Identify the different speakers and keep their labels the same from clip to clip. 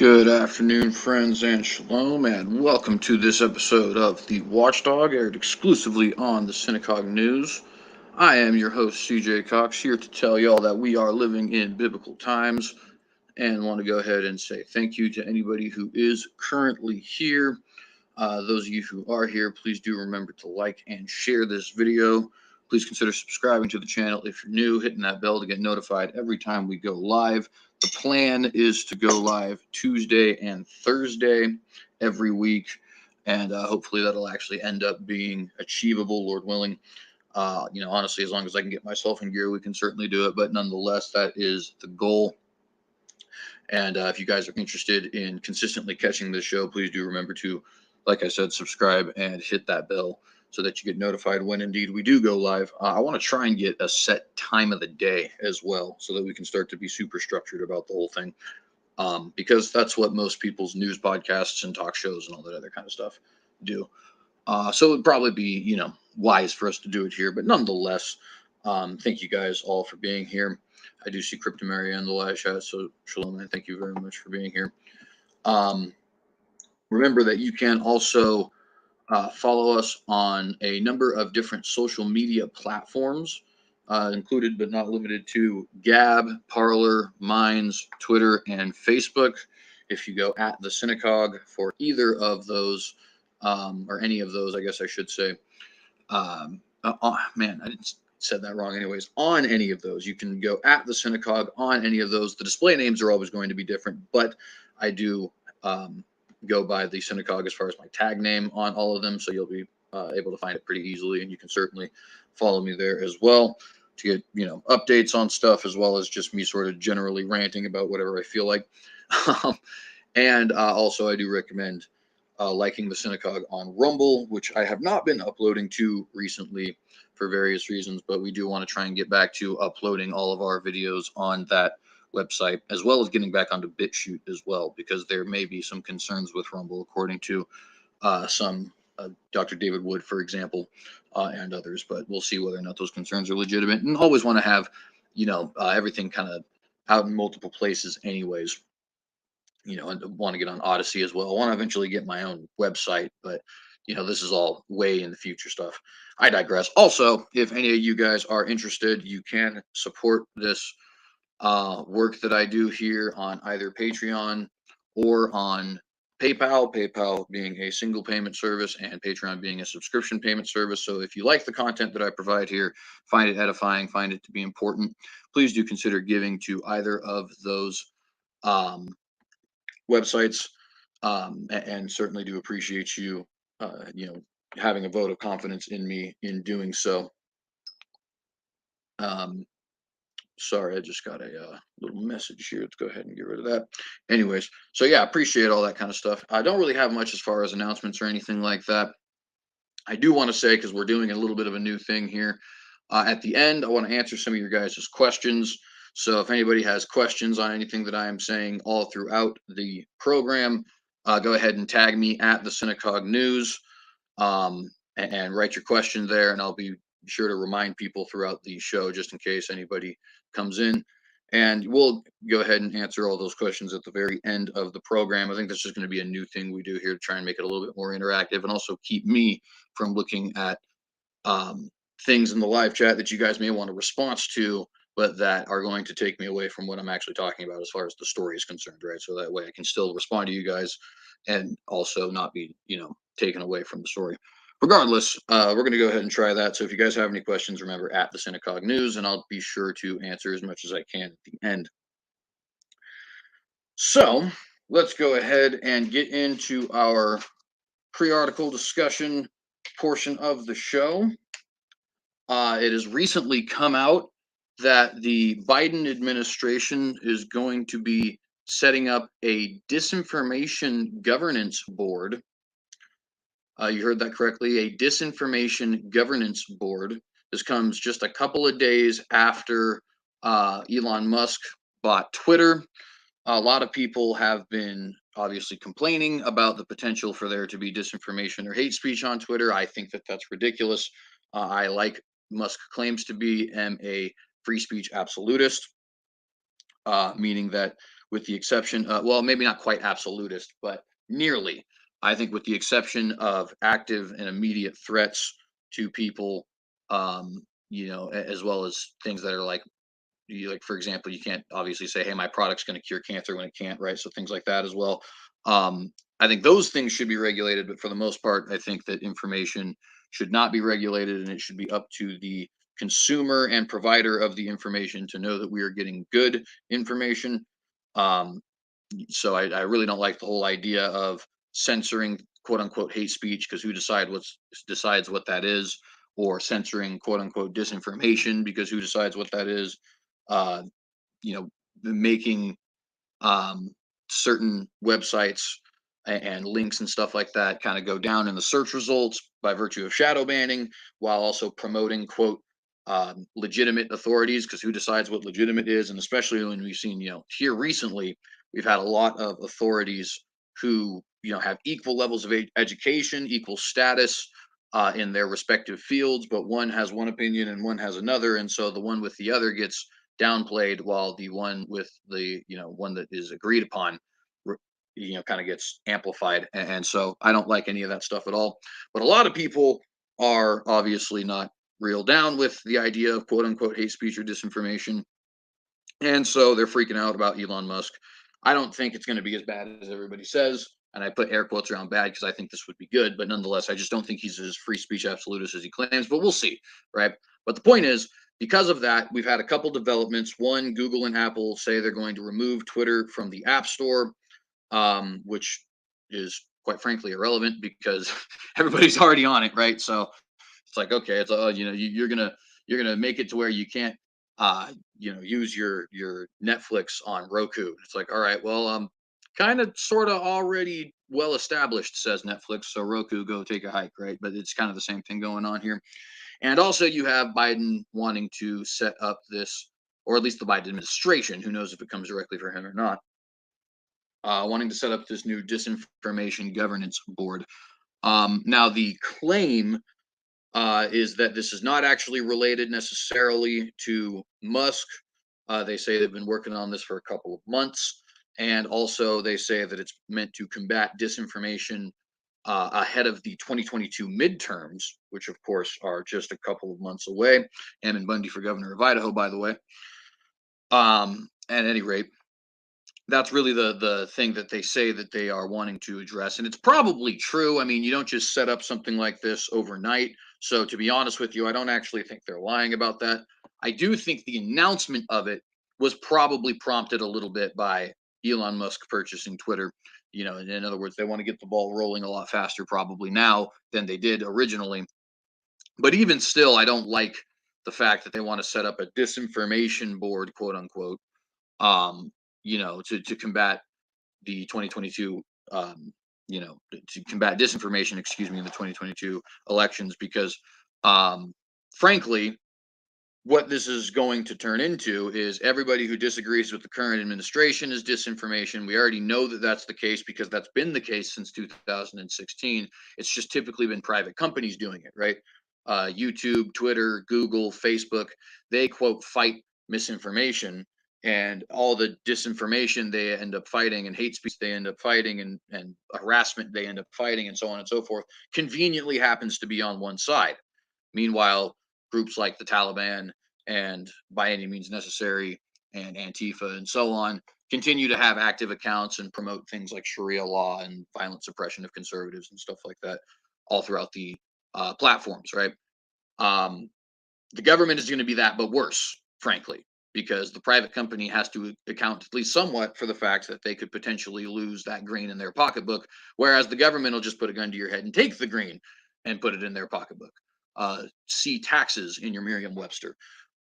Speaker 1: Good afternoon, friends, and shalom, and welcome to this episode of the Watchdog, aired exclusively on the Synagogue News. I am your host, CJ Cox, here to tell y'all that we are living in biblical times, and want to go ahead and say thank you to anybody who is currently here. Those of you who are here, please do remember to like and share this video. Please consider subscribing to the channel if you're new, hitting that bell to get notified every time we go live. The plan is to go live Tuesday and Thursday every week, and hopefully that'll actually end up being achievable, Lord willing. Honestly, as long as I can get myself in gear, we can certainly do it. But nonetheless, that is the goal. And if you guys are interested in consistently catching this show, please do remember to, like I said, subscribe and hit that bell so that you get notified when indeed we do go live. I want to try and get a set time of the day as well so that we can start to be super structured about the whole thing. Because that's what most people's news podcasts and talk shows and all that other kind of stuff do. So it'd probably be, wise for us to do it here. But nonetheless, thank you guys all for being here. I do see Cryptomaria in the live chat, so shalom, and thank you very much for being here. Remember that you can also follow us on a number of different social media platforms, included but not limited to Gab, Parler, Minds, Twitter, and Facebook. If you go at the Synagogue for either of those, or any of those, I guess I should say. Man, I said that wrong anyways. On any of those, you can go at the Synagogue on any of those. The display names are always going to be different, but I do go by the Synagogue as far as my tag name on all of them, so you'll be able to find it pretty easily, and you can certainly follow me there as well to get updates on stuff, as well as just me sort of generally ranting about whatever I feel like. And also, I do recommend liking the Synagogue on Rumble, which I have not been uploading to recently for various reasons, but we do want to try and get back to uploading all of our videos on that website, as well as getting back onto BitChute as well, because there may be some concerns with Rumble, according to some Dr. David Wood, for example, and others. But we'll see whether or not those concerns are legitimate, and always want to have, everything kind of out in multiple places anyways. And want to get on Odyssey as well. I want to eventually get my own website, but this is all way in the future stuff. I digress. Also, if any of you guys are interested, you can support this work that I do here on either Patreon or on PayPal. PayPal being a single payment service and Patreon being a subscription payment service. So if you like the content that I provide here, find it edifying, find it to be important, please do consider giving to either of those websites, and certainly do appreciate you, having a vote of confidence in me in doing so. Sorry, I just got a little message here. Let's go ahead and get rid of that. Anyways, so yeah, appreciate all that kind of stuff. I don't really have much as far as announcements or anything like that. I do want to say, because we're doing a little bit of a new thing here, at the end, I want to answer some of your guys' questions. So if anybody has questions on anything that I am saying all throughout the program, go ahead and tag me at the Synagogue News, and write your question there, and I'll be sure to remind people throughout the show just in case anybody comes in. And we'll go ahead and answer all those questions at the very end of the program. I think this is going to be a new thing we do here to try and make it a little bit more interactive, and also keep me from looking at things in the live chat that you guys may want a response to, but that are going to take me away from what I'm actually talking about as far as the story is concerned, right? So that way I can still respond to you guys and also not be, taken away from the story. Regardless, we're going to go ahead and try that. So if you guys have any questions, remember at the Synagogue News, and I'll be sure to answer as much as I can at the end. So let's go ahead and get into our pre-article discussion portion of the show. It has recently come out that the Biden administration is going to be setting up a disinformation governance board. You heard that correctly, a disinformation governance board. This comes just a couple of days after Elon Musk bought Twitter. A lot of people have been obviously complaining about the potential for there to be disinformation or hate speech on Twitter. I think that that's ridiculous. I, like Musk claims to be, am a free speech absolutist. meaning that with the exception, well, maybe not quite absolutist, but nearly. I think with the exception of active and immediate threats to people, as well as things that are like, like for example, you can't obviously say, "Hey, my product's going to cure cancer," when it can't, right? So things like that as well. I think those things should be regulated, but for the most part, I think that information should not be regulated, and it should be up to the consumer and provider of the information to know that we are getting good information. Um, so I really don't like the whole idea of censoring quote unquote hate speech, because who decides what that is, or censoring quote unquote disinformation, because who decides what that is. uh, Making um, certain websites and links and stuff like that kind of go down in the search results by virtue of shadow banning, while also promoting quote legitimate authorities, because who decides what legitimate is. And especially when we've seen, here recently, we've had a lot of authorities who have equal levels of education, equal status in their respective fields, but one has one opinion and one has another, and so the one with the other gets downplayed, while the one with the one that is agreed upon kind of gets amplified. And so I don't like any of that stuff at all. But a lot of people are obviously not real down with the idea of quote unquote hate speech or disinformation, and so they're freaking out about Elon Musk. I don't think it's going to be as bad as everybody says, and I put air quotes around bad because I think this would be good, but nonetheless I just don't think he's as free speech absolutist as he claims, but we'll see, right? But the point is, because of that, we've had a couple developments. One, Google and Apple say they're going to remove Twitter from the App Store, which is quite frankly irrelevant because everybody's already on it, right? So it's like, okay, it's you're gonna make it to where you can't use your Netflix on Roku. It's like, all right, well, kind of sort of already well established, says Netflix, so Roku, go take a hike, right? But it's kind of the same thing going on here. And also you have Biden wanting to set up this, or at least the Biden administration, who knows if it comes directly for him or not, wanting to set up this new disinformation governance board. Now the claim is that this is not actually related necessarily to Musk. They say they've been working on this for a couple of months. And also, they say that it's meant to combat disinformation ahead of the 2022 midterms, which, of course, are just a couple of months away. Ammon Bundy for governor of Idaho, by the way. At any rate, that's really the thing that they say that they are wanting to address, and it's probably true. I mean, you don't just set up something like this overnight. So to be honest with you, I don't actually think they're lying about that. I do think the announcement of it was probably prompted a little bit by Elon Musk purchasing Twitter. In other words, they want to get the ball rolling a lot faster probably now than they did originally. But even still, I don't like the fact that they want to set up a disinformation board, quote unquote, um, to combat the 2022, to combat disinformation, excuse me, in the 2022 elections, because, frankly, what this is going to turn into is everybody who disagrees with the current administration is disinformation. We already know that that's the case because that's been the case since 2016. It's just typically been private companies doing it, right? YouTube, Twitter, Google, Facebook, they quote fight misinformation, and all the disinformation they end up fighting, and hate speech they end up fighting, and harassment they end up fighting, and so on and so forth, conveniently happens to be on one side. Meanwhile, groups like the Taliban and By Any Means Necessary and Antifa and so on continue to have active accounts and promote things like Sharia law and violent suppression of conservatives and stuff like that all throughout the platforms, right? Um, the government is going to be that, but worse, frankly, because the private company has to account at least somewhat for the fact that they could potentially lose that green in their pocketbook, whereas the government will just put a gun to your head and take the green and put it in their pocketbook. See taxes in your Merriam-Webster.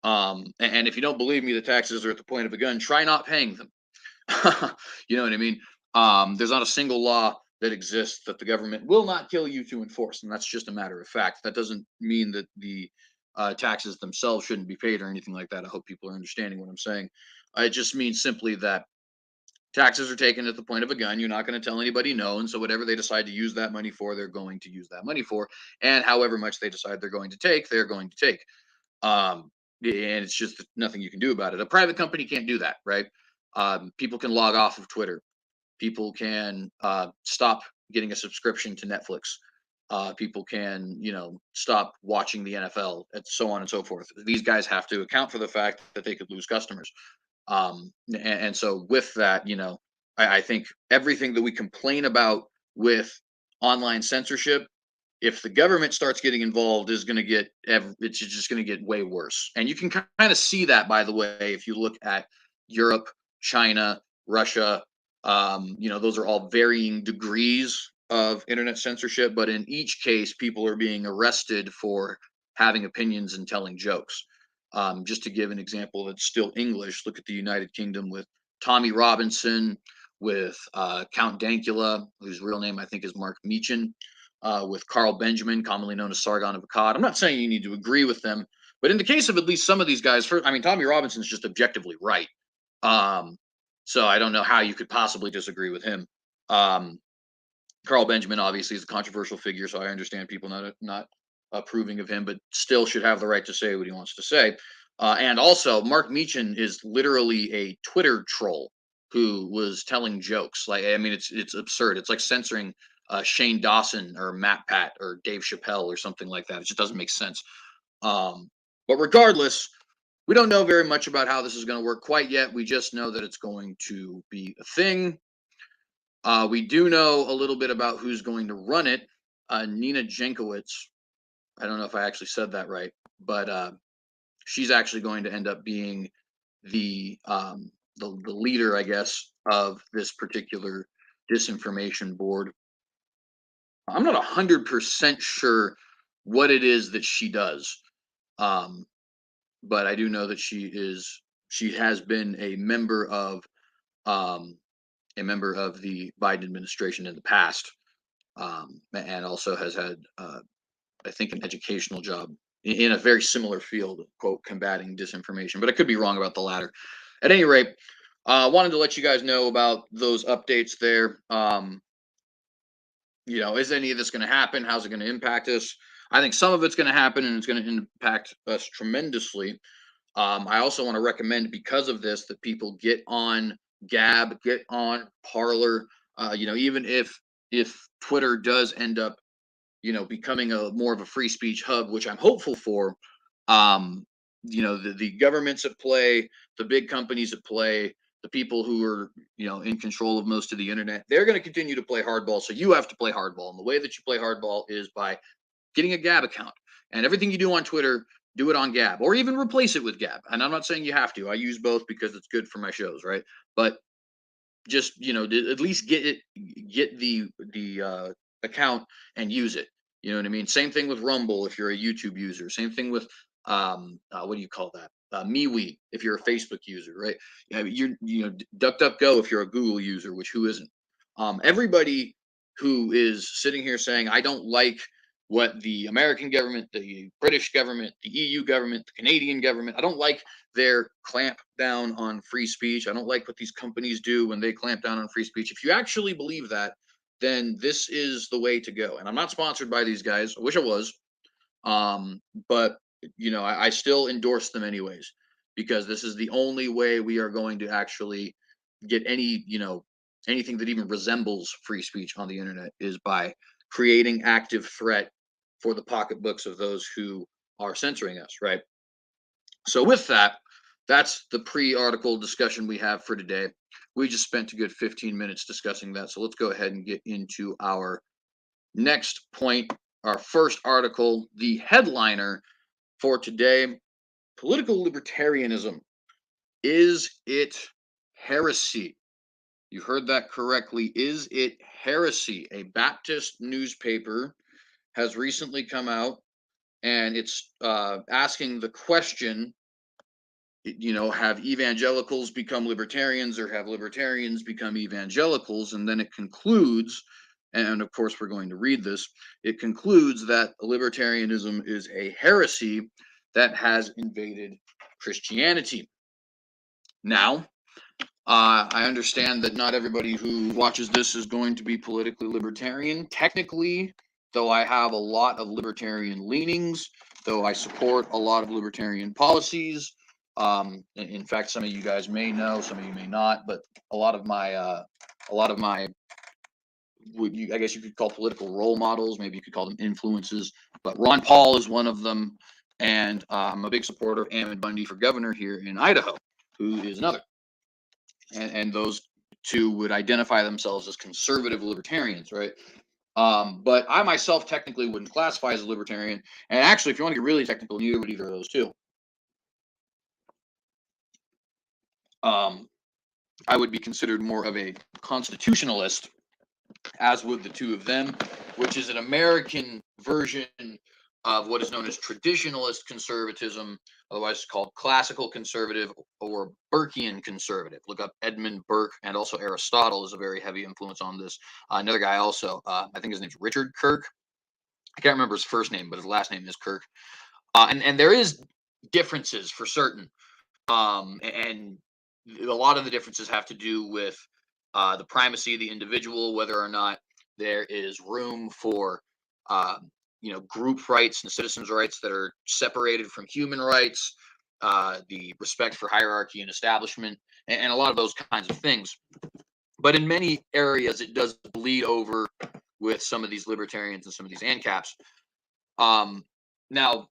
Speaker 1: And if you don't believe me, the taxes are at the point of a gun. Try not paying them. You know what I mean? There's not a single law that exists that the government will not kill you to enforce, and that's just a matter of fact. That doesn't mean that the taxes themselves shouldn't be paid or anything like that. I hope people are understanding what I'm saying. It just means simply that taxes are taken at the point of a gun. You're not going to tell anybody no, and so whatever they decide to use that money for, they're going to use that money for, and however much they decide they're going to take, they're going to take. And it's just nothing you can do about it. A private company can't do that, right? People can log off of Twitter. People can stop getting a subscription to Netflix. People can, stop watching the NFL, and so on and so forth. These guys have to account for the fact that they could lose customers. And so with that, I think everything that we complain about with online censorship, if the government starts getting involved, it's just going to get way worse. And you can kind of see that, by the way, if you look at Europe, China, Russia. Those are all varying degrees of internet censorship, but in each case, people are being arrested for having opinions and telling jokes. Just to give an example that's still English, look at the United Kingdom with Tommy Robinson, with Count Dankula, whose real name I think is Mark Meechan, with Carl Benjamin, commonly known as Sargon of Akkad. I'm not saying you need to agree with them, but in the case of at least some of these guys, Tommy Robinson's just objectively right. So I don't know how you could possibly disagree with him. Carl Benjamin obviously is a controversial figure, so I understand people not approving of him, but still should have the right to say what he wants to say. And also, Mark Meechan is literally a Twitter troll who was telling jokes. It's absurd. It's like censoring Shane Dawson or Matt Pat or Dave Chappelle or something like that. It just doesn't make sense. But regardless, we don't know very much about how this is going to work quite yet. We just know that it's going to be a thing. We do know a little bit about who's going to run it. Nina Jankowicz. I don't know if I actually said that right, but she's actually going to end up being the leader, I guess, of this particular disinformation board. I'm not 100% sure what it is that she does, but I do know that she has been a member of the Biden administration in the past, and also has had, I think, an educational job in a very similar field, quote, combating disinformation. But I could be wrong about the latter. At any rate, wanted to let you guys know about those updates there. Is any of this going to happen? How's it going to impact us? I think some of it's going to happen, and it's going to impact us tremendously. I also want to recommend, because of this, that people get on Gab, get on Parler. Even if Twitter does end up, becoming more of a free speech hub, which I'm hopeful for. The governments at play, the big companies at play, the people who are, in control of most of the internet, they're going to continue to play hardball. So you have to play hardball. And the way that you play hardball is by getting a Gab account. And everything you do on Twitter, do it on Gab, or even replace it with Gab. And I'm not saying you have to. I use both because it's good for my shows, right? But just, at least get the account and use it. You know what I mean? Same thing with Rumble if you're a YouTube user. Same thing with what do you call that? MeWe if you're a Facebook user, right? DuckDuckGo if you're a Google user, which who isn't? Everybody who is sitting here saying, I don't like what the American government, the British government, the EU government, the Canadian government, I don't like their clamp down on free speech. I don't like what these companies do when they clamp down on free speech. If you actually believe that, then this is the way to go. And I'm not sponsored by these guys. I wish I was. But I still endorse them anyways, because this is the only way we are going to actually get anything that even resembles free speech on the internet, is by creating active threat for the pocketbooks of those who are censoring us, right? So with that, that's the pre-article discussion we have for today. We just spent a good 15 minutes discussing that. So let's go ahead and get into our next point, our first article, the headliner for today: political libertarianism. Is it heresy? You heard that correctly. Is it heresy? A Baptist newspaper has recently come out, and it's asking the question, have evangelicals become libertarians, or have libertarians become evangelicals? And then it concludes, and of course we're going to read this, it concludes that libertarianism is a heresy that has invaded Christianity. Now, I understand that not everybody who watches this is going to be politically libertarian. Technically, though I have a lot of libertarian leanings, though I support a lot of libertarian policies, In fact, some of you guys may know, some of you may not, but a lot of my, I guess you could call political role models, maybe you could call them influences, but Ron Paul is one of them. And I'm a big supporter of Ammon Bundy for governor here in Idaho, who is another. And those two would identify themselves as conservative libertarians, right? But I myself technically wouldn't classify as a libertarian. And actually, if you want to get really technical, neither would either of those two. I would be considered more of a constitutionalist, as would the two of them, which is an American version of what is known as traditionalist conservatism, otherwise called classical conservative or Burkean conservative. Look up Edmund Burke, and also Aristotle is a very heavy influence on this. Another guy also, I think his name's Richard Kirk. I can't remember his first name, but his last name is Kirk. And there is differences for certain. And a lot of the differences have to do with the primacy of the individual, whether or not there is room for group rights and citizens' rights that are separated from human rights, the respect for hierarchy and establishment, and a lot of those kinds of things. But in many areas, it does bleed over with some of these libertarians and some of these ANCAPs. Now,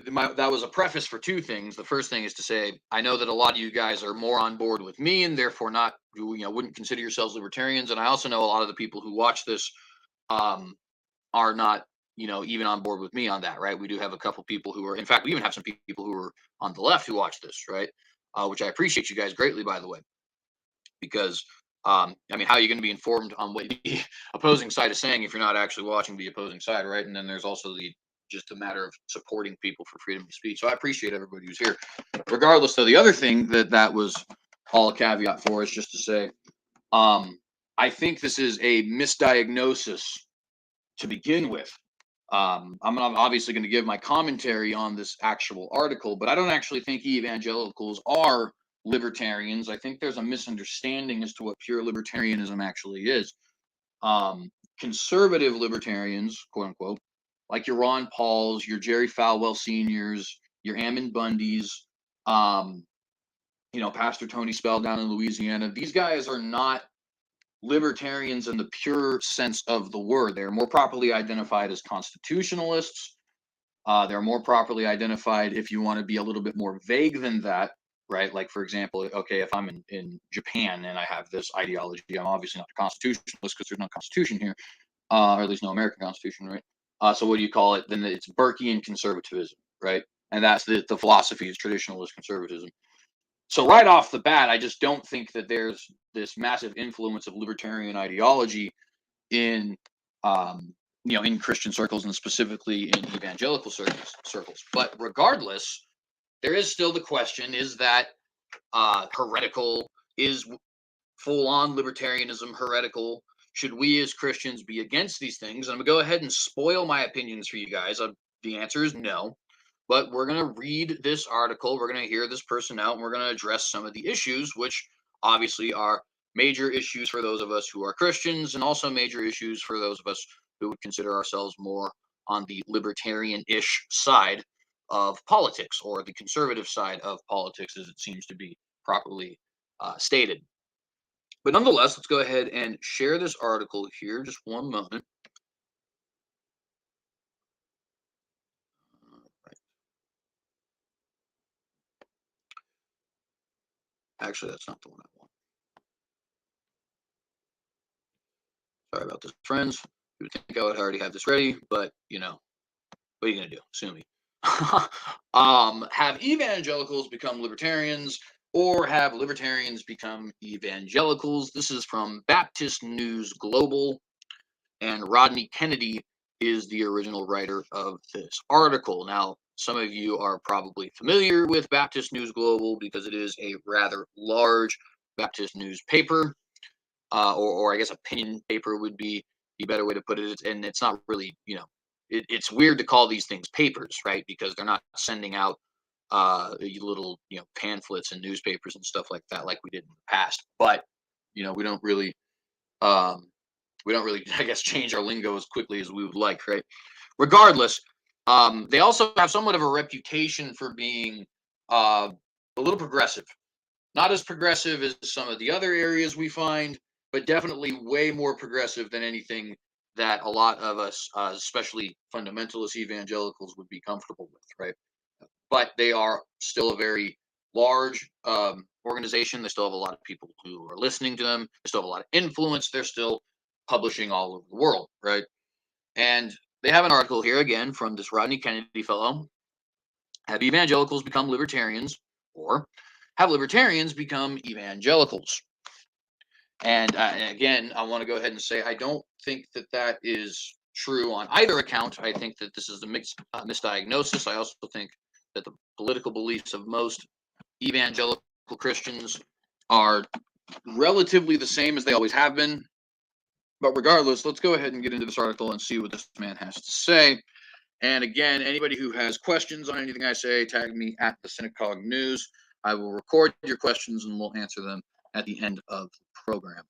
Speaker 1: that was a preface for two things. The first thing is to say, I know that a lot of you guys are more on board with me and therefore not, wouldn't consider yourselves libertarians. And I also know a lot of the people who watch this are not, even on board with me on that, right? We do have a couple people who are, in fact, we even have some people who are on the left who watch this, right? Which I appreciate you guys greatly, by the way, because how are you going to be informed on what the opposing side is saying if you're not actually watching the opposing side, right? And then there's also just a matter of supporting people for freedom of speech. So I appreciate everybody who's here. Regardless, though, the other thing that was all a caveat for is just to say, I think this is a misdiagnosis to begin with. I'm obviously going to give my commentary on this actual article, but I don't actually think evangelicals are libertarians. I think there's a misunderstanding as to what pure libertarianism actually is. Conservative libertarians, quote unquote, like your Ron Pauls, your Jerry Falwell Seniors, your Ammon Bundys, Pastor Tony Spell down in Louisiana. These guys are not libertarians in the pure sense of the word. They're more properly identified as constitutionalists. They're more properly identified, if you want to be a little bit more vague than that, right? Like, for example, okay, if I'm in Japan and I have this ideology, I'm obviously not a constitutionalist because there's no constitution here, or at least no American constitution, right? So what do you call it? Then it's Burkean conservatism, right? And that's the philosophy is traditionalist conservatism. So right off the bat, I just don't think that there's this massive influence of libertarian ideology in, in Christian circles and specifically in evangelical circles. But regardless, there is still the question: is that heretical? Is full-on libertarianism heretical? Should we as Christians be against these things? And I'm gonna go ahead and spoil my opinions for you guys. The answer is no. But we're going to read this article. We're going to hear this person out, and we're going to address some of the issues, which obviously are major issues for those of us who are Christians, and also major issues for those of us who would consider ourselves more on the libertarian-ish side of politics, or the conservative side of politics, as it seems to be properly stated. But nonetheless, let's go ahead and share this article here. Just one moment. Actually, that's not the one I want. Sorry about this, friends. You would think I would already have this ready, but what are you gonna do? Sue me. Have evangelicals become libertarians, or have libertarians become evangelicals? This is from Baptist News Global, and Rodney Kennedy is the original writer of this article. Now, some of you are probably familiar with Baptist News Global because it is a rather large Baptist newspaper. Or I guess opinion paper would be the better way to put it. And it's not really, it's weird to call these things papers, right? Because they're not sending out little, pamphlets and newspapers and stuff like that, like we did in the past. But, we don't really, I guess, change our lingo as quickly as we would like, right? Regardless, they also have somewhat of a reputation for being a little progressive. Not as progressive as some of the other areas we find, but definitely way more progressive than anything that a lot of us, especially fundamentalist evangelicals, would be comfortable with, right? But they are still a very large organization. They still have a lot of people who are listening to them. They still have a lot of influence. They're still publishing all over the world, right? And they have an article here again from this Rodney Kennedy fellow. Have evangelicals become libertarians, or have libertarians become evangelicals? And again, I want to go ahead and say I don't think that that is true on either account. I think that this is a misdiagnosis. I also think that the political beliefs of most evangelical Christians are relatively the same as they always have been. But regardless, let's go ahead and get into this article and see what this man has to say. And again, anybody who has questions on anything I say, tag me at the Synagogue News. I will record your questions and we'll answer them at the end of the program.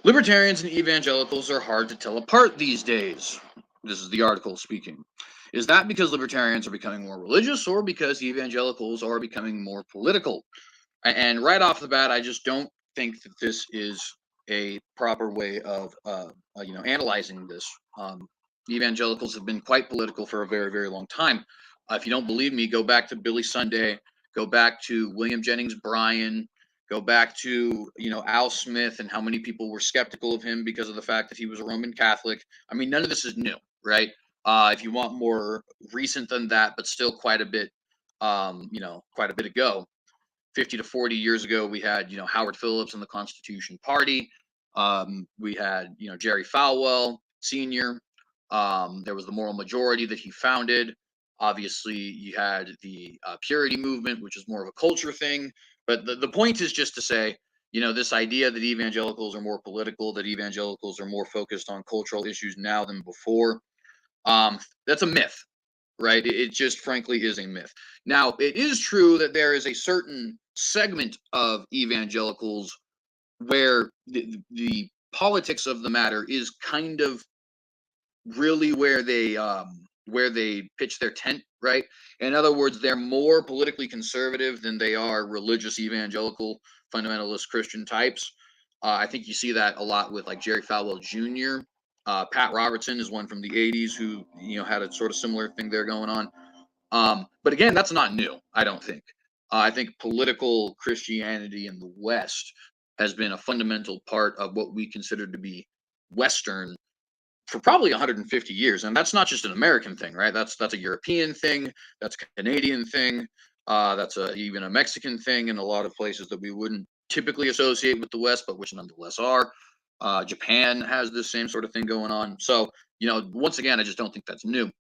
Speaker 1: Libertarians and evangelicals are hard to tell apart these days. This is the article speaking. Is that because libertarians are becoming more religious, or because evangelicals are becoming more political? And right off the bat, I just don't think that this is a proper way of analyzing this. Evangelicals have been quite political for a very, very long time. If you don't believe me, go back to Billy Sunday, go back to William Jennings Bryan, go back to Al Smith, and how many people were skeptical of him because of the fact that he was a Roman Catholic. I mean, none of this is new, right? If you want more recent than that, but still quite a bit, quite a bit ago. 50 to 40 years ago, we had, Howard Phillips and the Constitution Party. We had, Jerry Falwell Sr. There was the Moral Majority that he founded. Obviously, you had the Purity movement, which is more of a culture thing. But the point is just to say, this idea that evangelicals are more political, that evangelicals are more focused on cultural issues now than before, that's a myth. Right? It just frankly is a myth. Now, it is true that there is a certain segment of evangelicals where the politics of the matter is kind of really where they pitch their tent, right? In other words, they're more politically conservative than they are religious evangelical fundamentalist Christian types. I think you see that a lot with like Jerry Falwell Jr. Pat Robertson is one from the 80s who had a sort of similar thing there going on. But again, that's not new, I don't think. I think political Christianity in the West has been a fundamental part of what we consider to be Western for probably 150 years. And that's not just an American thing, right? That's a European thing. That's a Canadian thing. That's even a Mexican thing in a lot of places that we wouldn't typically associate with the West, but which nonetheless are. Japan has this same sort of thing going on. So, once again, I just don't think that's new.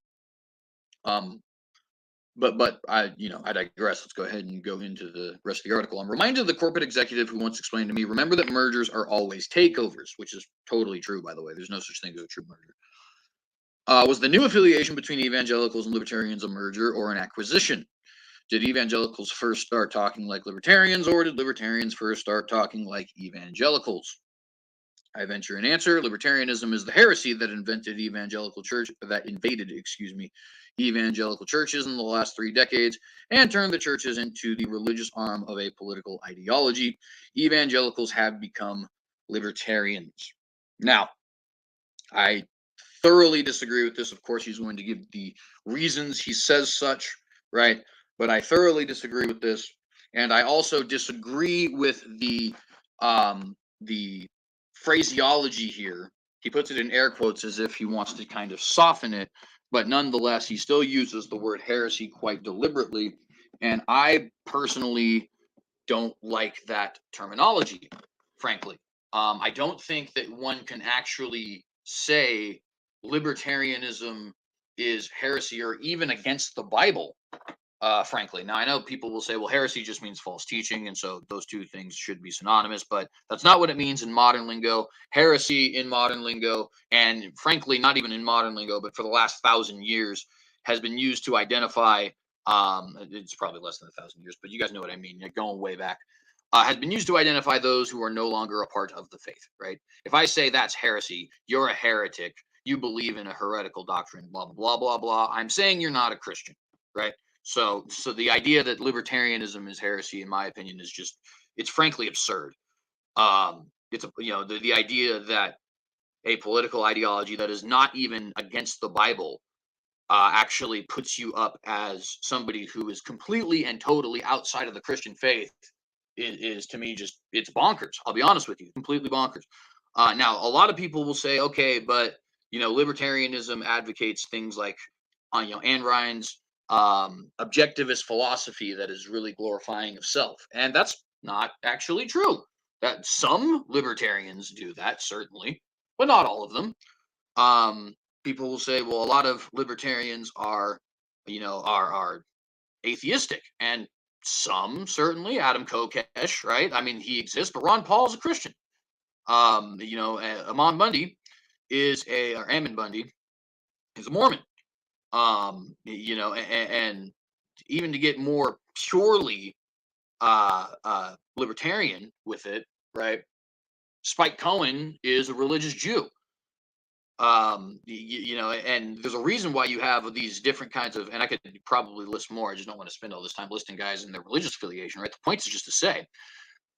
Speaker 1: But I digress. Let's go ahead and go into the rest of the article. I'm reminded of the corporate executive who once explained to me, remember that mergers are always takeovers, which is totally true, by the way. There's no such thing as a true merger. Was the new affiliation between evangelicals and libertarians a merger or an acquisition? Did evangelicals first start talking like libertarians, or did libertarians first start talking like evangelicals? I venture an answer. Libertarianism is the heresy that invaded evangelical churches in the last 3 decades and turned the churches into the religious arm of a political ideology. Evangelicals have become libertarians. Now, I thoroughly disagree with this. Of course, he's going to give the reasons he says such, right? But I thoroughly disagree with this. And I also disagree with the phraseology here. He puts it in air quotes as if he wants to kind of soften it, but nonetheless, he still uses the word heresy quite deliberately. And I personally don't like that terminology, frankly. I don't think that one can actually say libertarianism is heresy or even against the Bible. Frankly. Now, I know people will say, well, heresy just means false teaching, and so those two things should be synonymous, but that's not what it means in modern lingo. Heresy in modern lingo, and frankly, not even in modern lingo, but for the last 1,000 years, has been used to identify, it's probably less than 1,000 years, but you guys know what I mean, you're going way back, has been used to identify those who are no longer a part of the faith, right? If I say that's heresy, you're a heretic, you believe in a heretical doctrine, blah, blah, blah, blah. I'm saying you're not a Christian, right? So the idea that libertarianism is heresy, in my opinion, is just, it's frankly absurd. It's the idea that a political ideology that is not even against the Bible actually puts you up as somebody who is completely and totally outside of the Christian faith is to me just, it's bonkers. I'll be honest with you, completely bonkers. Now, a lot of people will say, okay, but libertarianism advocates things like, Ayn Rand's objectivist philosophy that is really glorifying of self, and that's not actually true. That some libertarians do that, certainly, but not all of them. People will say, well, a lot of libertarians are atheistic, and some certainly. Adam Kokesh, right? I mean, he exists, but Ron Paul is a Christian. Ammon Bundy or Ammon Bundy is a Mormon. And even to get more purely libertarian with it, right? Spike Cohen is a religious Jew. And there's a reason why you have these different kinds of, and I could probably list more. I just don't want to spend all this time listing guys and their religious affiliation, right? The point is just to say,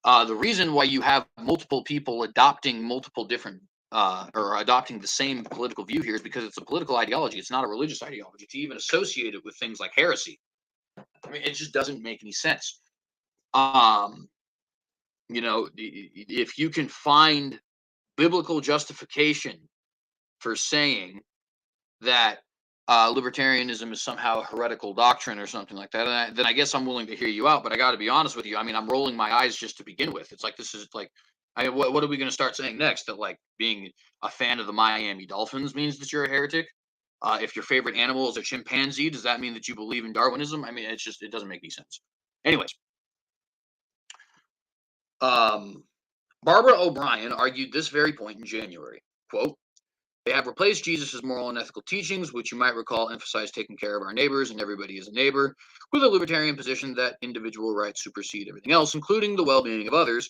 Speaker 1: the reason why you have multiple people adopting multiple different or adopting the same political view here is because it's a political ideology. It's not a religious ideology. To even associate it with things like heresy, I mean, it just doesn't make any sense. If you can find biblical justification for saying that libertarianism is somehow a heretical doctrine or something like that, then I guess I'm willing to hear you out. But I got to be honest with you. I mean, I'm rolling my eyes just to begin with. It's like, this is like, what are we going to start saying next? That like being a fan of the Miami Dolphins means that you're a heretic? If your favorite animal is a chimpanzee, does that mean that you believe in Darwinism? I mean, it doesn't make any sense. Anyways, Barbara O'Brien argued this very point in January. Quote, "They have replaced Jesus' moral and ethical teachings, which you might recall emphasize taking care of our neighbors and everybody is a neighbor, with a libertarian position that individual rights supersede everything else, including the well-being of others,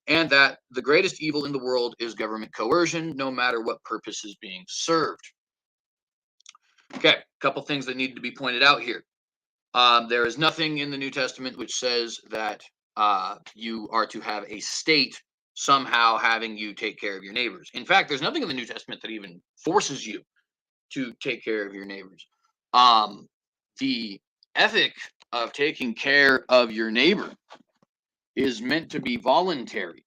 Speaker 1: and that the greatest evil in the world is government coercion, no matter what purpose is being served." Okay, a couple things that need to be pointed out here. There is nothing in the New Testament which says that you are to have a state somehow having you take care of your neighbors. In fact, there's nothing in the New Testament that even forces you to take care of your neighbors. The ethic of taking care of your neighbor is meant to be voluntary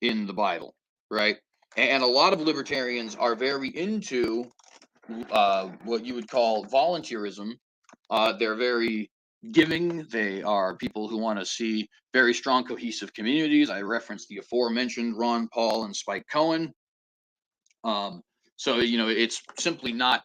Speaker 1: in the Bible, right? And a lot of libertarians are very into what you would call volunteerism. They're very giving. They are people who want to see very strong, cohesive communities. I referenced the aforementioned Ron Paul and Spike Cohen. So it's simply not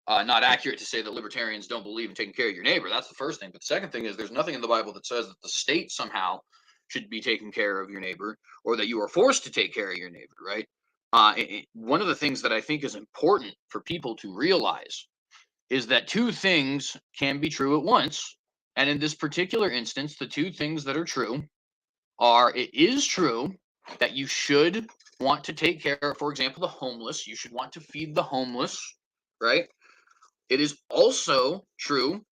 Speaker 1: accurate to say that libertarians don't believe in taking care of your neighbor. That's the first thing. But the second thing is, there's nothing in the Bible that says that the state somehow should be taking care of your neighbor, or that you are forced to take care of your neighbor, right? One of the things that I think is important for people to realize is that two things can be true at once. And in this particular instance, the two things that are true are, it is true that you should want to take care of, for example, the homeless. You should want to feed the homeless, right? It is also true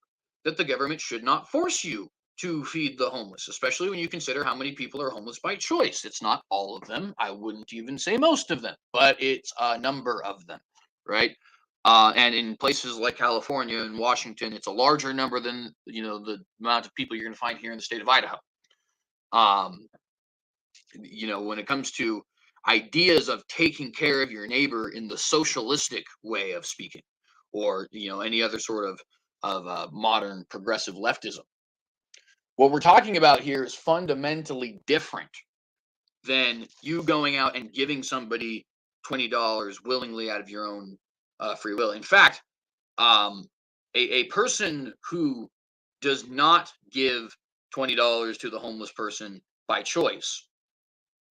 Speaker 1: that the government should not force you to feed the homeless, especially when you consider how many people are homeless by choice. It's not all of them. I wouldn't even say most of them, but it's a number of them, right? And in places like California and Washington, it's a larger number than the amount of people you're going to find here in the state of Idaho. When it comes to ideas of taking care of your neighbor in the socialistic way of speaking, or any other sort of modern progressive leftism, what we're talking about here is fundamentally different than you going out and giving somebody $20 willingly out of your own free will. In fact, a person who does not give $20 to the homeless person by choice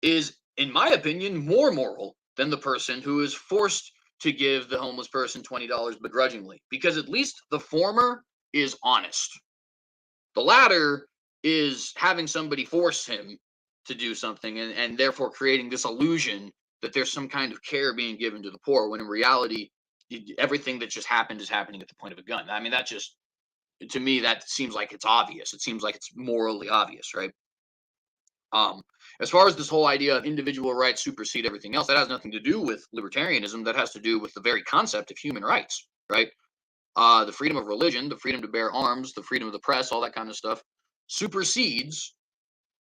Speaker 1: is, in my opinion, more moral than the person who is forced to give the homeless person $20 begrudgingly, because at least the former is honest. The latter is having somebody force him to do something, and therefore creating this illusion that there's some kind of care being given to the poor, when in reality,
Speaker 2: everything that just happened is happening at the point of a gun. I mean, that just, to me, that seems like it's obvious. It seems like it's morally obvious, right? As far as this whole idea of individual rights supersede everything else, that has nothing to do with libertarianism. That has to do with the very concept of human rights, right? The freedom of religion, the freedom to bear arms, the freedom of the press, all that kind of stuff supersedes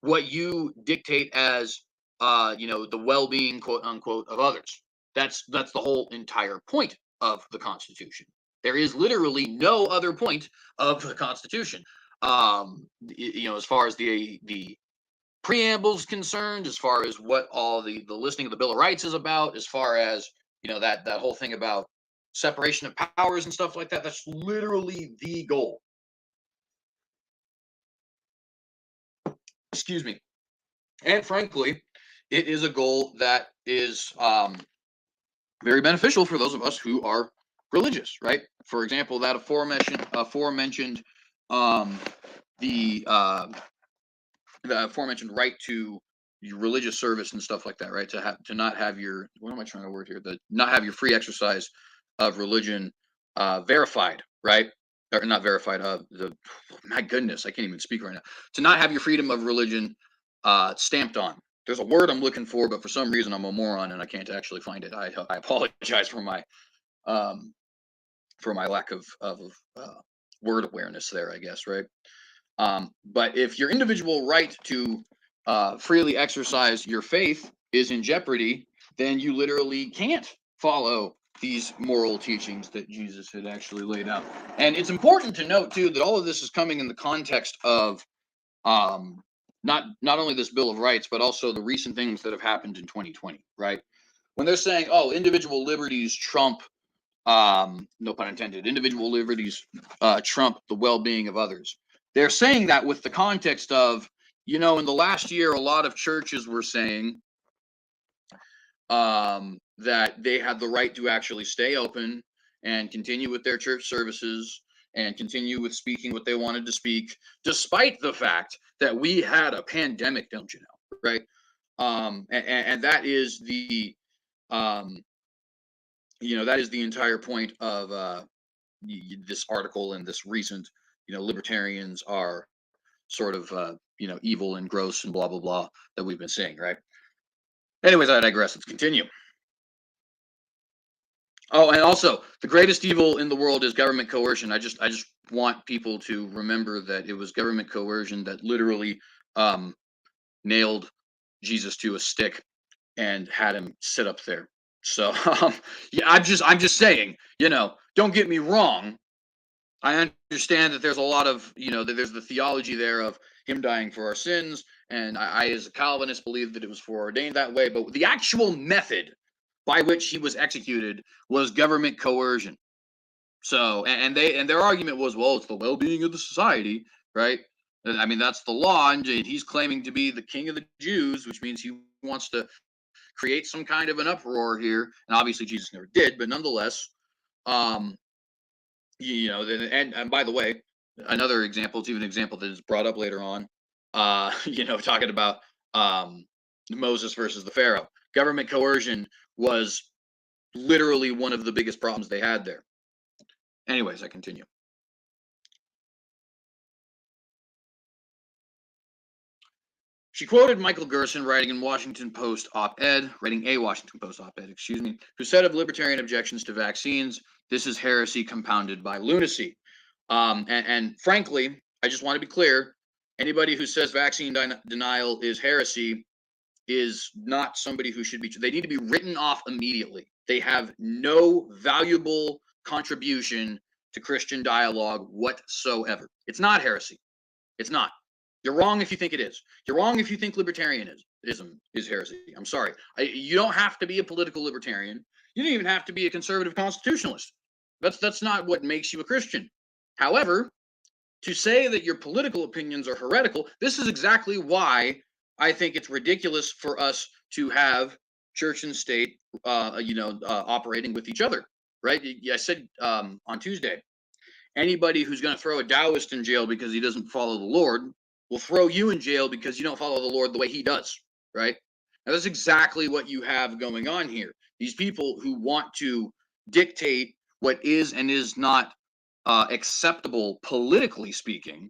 Speaker 2: what you dictate as, the well-being, quote unquote, of others. That's the whole entire point of the Constitution. There is literally no other point of the Constitution. As far as the preamble's concerned, as far as what all the listing of the Bill of Rights is about, as far as that whole thing about separation of powers and stuff like that, that's literally the goal. Excuse me. And frankly, it is a goal that is very beneficial for those of us who are religious, right? For example, that aforementioned the aforementioned right to religious service and stuff like that, right? To not have your, what am I trying to word here? Not have your free exercise of religion verified, right? Or not verified. My goodness, I can't even speak right now. To not have your freedom of religion stamped on. There's a word I'm looking for, but for some reason I'm a moron and I can't actually find it. I apologize for my lack of word awareness there, I guess, right? But if your individual right to freely exercise your faith is in jeopardy, then you literally can't follow these moral teachings that Jesus had actually laid out. And it's important to note too that all of this is coming in the context of not only this Bill of Rights, but also the recent things that have happened in 2020, right? When they're saying, oh, individual liberties trump, no pun intended, individual liberties trump the well-being of others. They're saying that with the context of, in the last year, a lot of churches were saying that they had the right to actually stay open and continue with their church services and continue with speaking what they wanted to speak, despite the fact that we had a pandemic, don't you know, right? And that is the, that is the entire point of this article and this recent, libertarians are sort of, evil and gross and blah, blah, blah that we've been seeing, right? Anyways, I digress. Let's continue. Oh, and also, the greatest evil in the world is government coercion. I just want people to remember that it was government coercion that literally nailed Jesus to a stick and had him sit up there. So, yeah, I'm just saying, don't get me wrong. I understand that there's a lot of, that there's the theology there of him dying for our sins. And I, as a Calvinist, believe that it was foreordained that way. But the actual method by which he was executed was government coercion. So, and their argument was, well, it's the well-being of the society, right? I mean, that's the law. And he's claiming to be the king of the Jews, which means he wants to create some kind of an uproar here. And obviously Jesus never did, but nonetheless, and by the way, another example, it's even an example that is brought up later on, talking about Moses versus the Pharaoh. Government coercion was literally one of the biggest problems they had there. Anyways, I continue. She quoted Michael Gerson writing a Washington Post op-ed, who said of libertarian objections to vaccines, this is heresy compounded by lunacy. And frankly, I just want to be clear, anybody who says vaccine denial is heresy is not somebody who should be, they need to be written off immediately. They have no valuable contribution to Christian dialogue whatsoever. It's not heresy. It's not. You're wrong if you think it is. You're wrong if you think libertarianism is heresy. I'm sorry. You don't have to be a political libertarian. You don't even have to be a conservative constitutionalist. That's not what makes you a Christian. However, to say that your political opinions are heretical, this is exactly why I think it's ridiculous for us to have church and state, operating with each other, right? I said on Tuesday, anybody who's going to throw a Taoist in jail because he doesn't follow the Lord will throw you in jail because you don't follow the Lord the way he does, right? Now, that's exactly what you have going on here. These people who want to dictate what is and is not acceptable politically speaking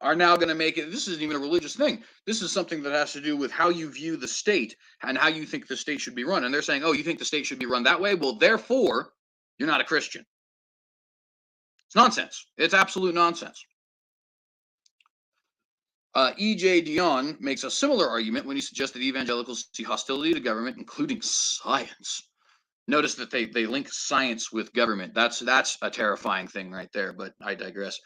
Speaker 2: are now going to make it. This isn't even a religious thing. This is something that has to do with how you view the state and how you think the state should be run. And they're saying, oh, you think the state should be run that way? Well, therefore, you're not a Christian. It's nonsense. It's absolute nonsense. E.J. Dion makes a similar argument when he suggests that evangelicals see hostility to government, including science. Notice that they link science with government. That's a terrifying thing right there, but I digress.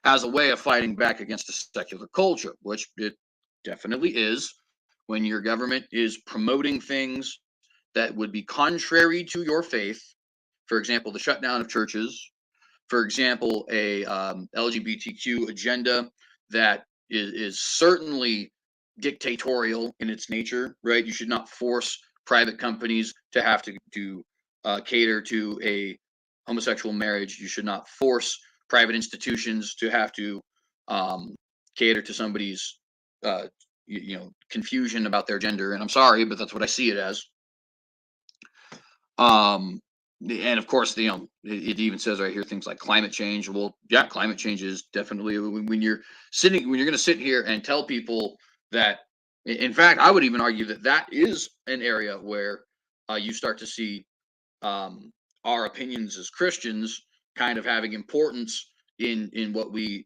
Speaker 2: As a way of fighting back against a secular culture, which it definitely is, when your government is promoting things that would be contrary to your faith. For example, the shutdown of churches. For example, a LGBTQ agenda that is certainly dictatorial in its nature, right? You should not force private companies to have to cater to a homosexual marriage. You should not force private institutions to have to cater to somebody's confusion about their gender. And I'm sorry, but that's what I see it as. And of course, it even says right here things like climate change. Well, yeah, climate change is definitely when you're going to sit here and tell people that. In fact, I would even argue that that is an area where you start to see our opinions as Christians kind of having importance in what we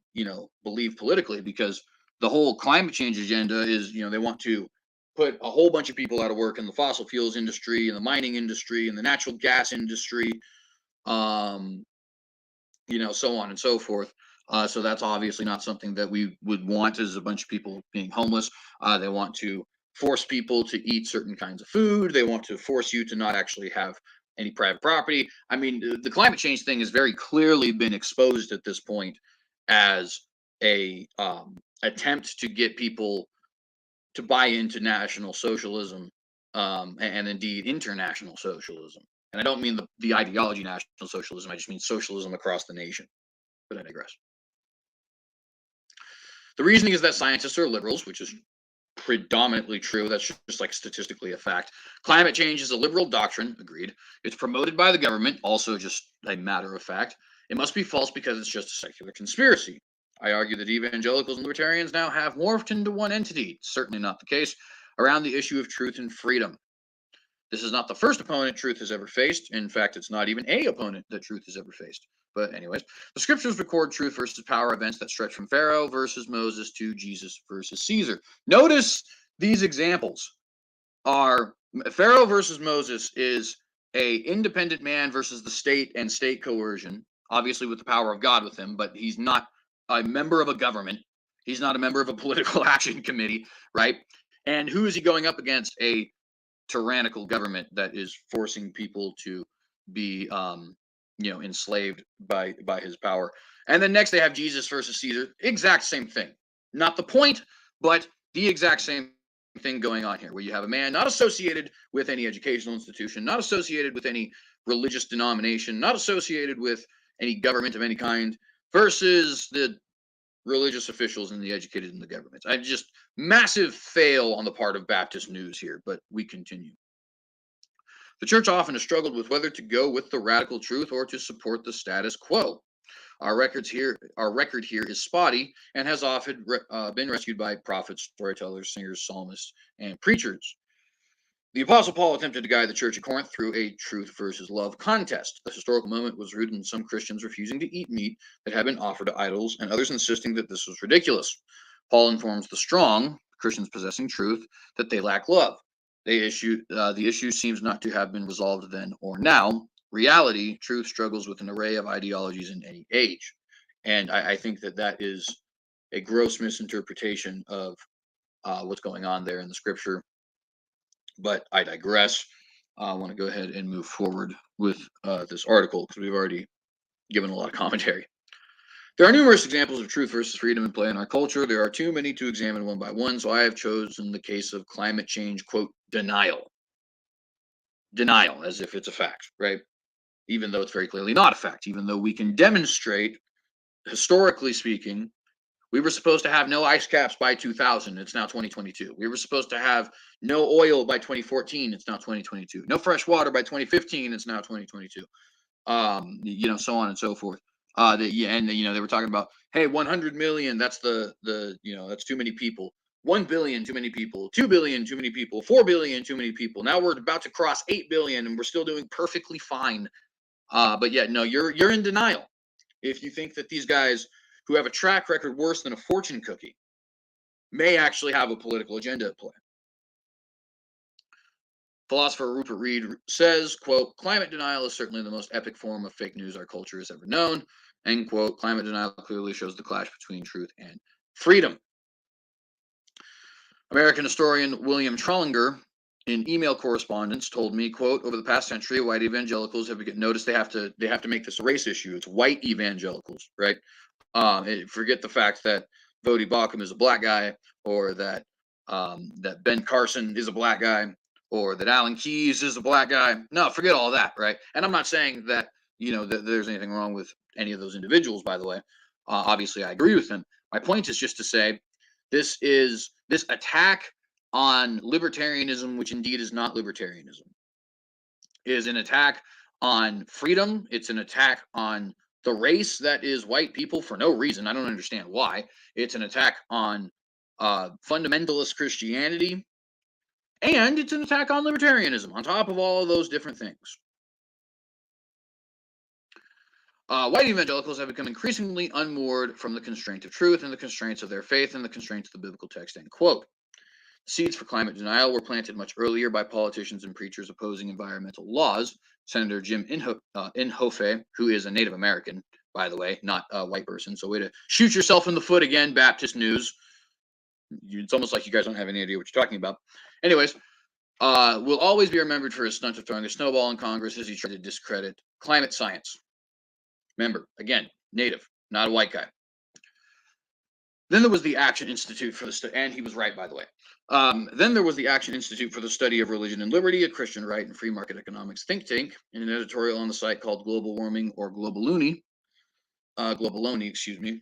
Speaker 2: believe politically, because the whole climate change agenda is they want to put a whole bunch of people out of work in the fossil fuels industry, and the mining industry, and the natural gas industry, so on and so forth. So that's obviously not something that we would want, as a bunch of people being homeless. They want to force people to eat certain kinds of food. They want to force you to not actually have any private property. I mean, the climate change thing has very clearly been exposed at this point as a attempt to get people to buy into national socialism, and indeed international socialism. And I don't mean the ideology national socialism. I just mean socialism across the nation. But I digress. The reasoning is that scientists are liberals, which is predominantly true. That's just like statistically a fact. Climate change is a liberal doctrine. Agreed. It's promoted by the government. Also just a matter of fact. It must be false because it's just a secular conspiracy. I argue that evangelicals and libertarians now have morphed into one entity. Certainly not the case around the issue of truth and freedom. This is not the first opponent truth has ever faced. In fact, it's not even a opponent that truth has ever faced. But anyways, the scriptures record truth versus power events that stretch from Pharaoh versus Moses to Jesus versus Caesar. Notice these examples are Pharaoh versus Moses is a independent man versus the state and state coercion, obviously with the power of God with him, but he's not a member of a government. He's not a member of a political action committee, right? And who is he going up against? A tyrannical government that is forcing people to be enslaved by his power. And then next they have Jesus versus Caesar. Exact same thing. Not the point, but the exact same thing going on here, where you have a man not associated with any educational institution, not associated with any religious denomination, not associated with any government of any kind, versus the religious officials and the educated in the government. I just massive fail on the part of Baptist News here, but we continue. The church often has struggled with whether to go with the radical truth or to support the status quo. Our record here is spotty and has often been rescued by prophets, storytellers, singers, psalmists, and preachers. The Apostle Paul attempted to guide the church at Corinth through a truth versus love contest. The historical moment was rooted in some Christians refusing to eat meat that had been offered to idols, and others insisting that this was ridiculous. Paul informs the strong, Christians possessing truth, that they lack love. The issue seems not to have been resolved then or now. Reality, truth struggles with an array of ideologies in any age. And I think that is a gross misinterpretation of what's going on there in the scripture. But I digress. I want to go ahead and move forward with this article because we've already given a lot of commentary. There are numerous examples of truth versus freedom in play in our culture. There are too many to examine one by one, so I have chosen the case of climate change, quote, denial. Denial, as if it's a fact, right? Even though it's very clearly not a fact, even though we can demonstrate, historically speaking, We were supposed to have no ice caps by 2000. It's now 2022. We were supposed to have no oil by 2014. It's now 2022. No fresh water by 2015. It's now 2022. You know, so on and so forth. You know, they were talking about, hey, 100 million. That's you know, that's too many people. 1 billion, too many people. 2 billion, too many people. 4 billion, too many people. Now we're about to cross 8 billion, and we're still doing perfectly fine. But yeah, no, you're in denial if you think that these guys who have a track record worse than a fortune cookie may actually have a political agenda at play. Philosopher Rupert Reed says, quote, climate denial is certainly the most epic form of fake news our culture has ever known, end quote. Climate denial clearly shows the clash between truth and freedom. American historian William Trollinger, in email correspondence, told me, quote, over the past century, white evangelicals have noticed they have to make this a race issue. It's white evangelicals, right? Forget the fact that Vodi Bakum is a black guy, or that that Ben Carson is a black guy, or that Alan Keyes is a black guy. No, forget all that, right? And I'm not saying that, you know, that there's anything wrong with any of those individuals, by the way. Obviously, I agree with them. My point is just to say this attack on libertarianism, which indeed is not libertarianism, is an attack on freedom. It's an attack on the race that is white people for no reason. I don't understand why. It's an attack on fundamentalist Christianity, and it's an attack on libertarianism on top of all of those different things. White evangelicals have become increasingly unmoored from the constraint of truth and the constraints of their faith and the constraints of the biblical text, end quote. Seeds for climate denial were planted much earlier by politicians and preachers opposing environmental laws. Senator Jim Inhofe, who is a Native American, by the way, not a white person. So way to shoot yourself in the foot again, Baptist News. It's almost like you guys don't have any idea what you're talking about. Anyways, will always be remembered for his stunt of throwing a snowball in Congress as he tried to discredit climate science. Remember, again, Native, not a white guy. Then there was the Action Institute for the and he was right, by the way. Then there was the Action Institute for the Study of Religion and Liberty, a Christian right and free market economics think tank, in an editorial on the site called Global Warming or Globaloney, excuse me.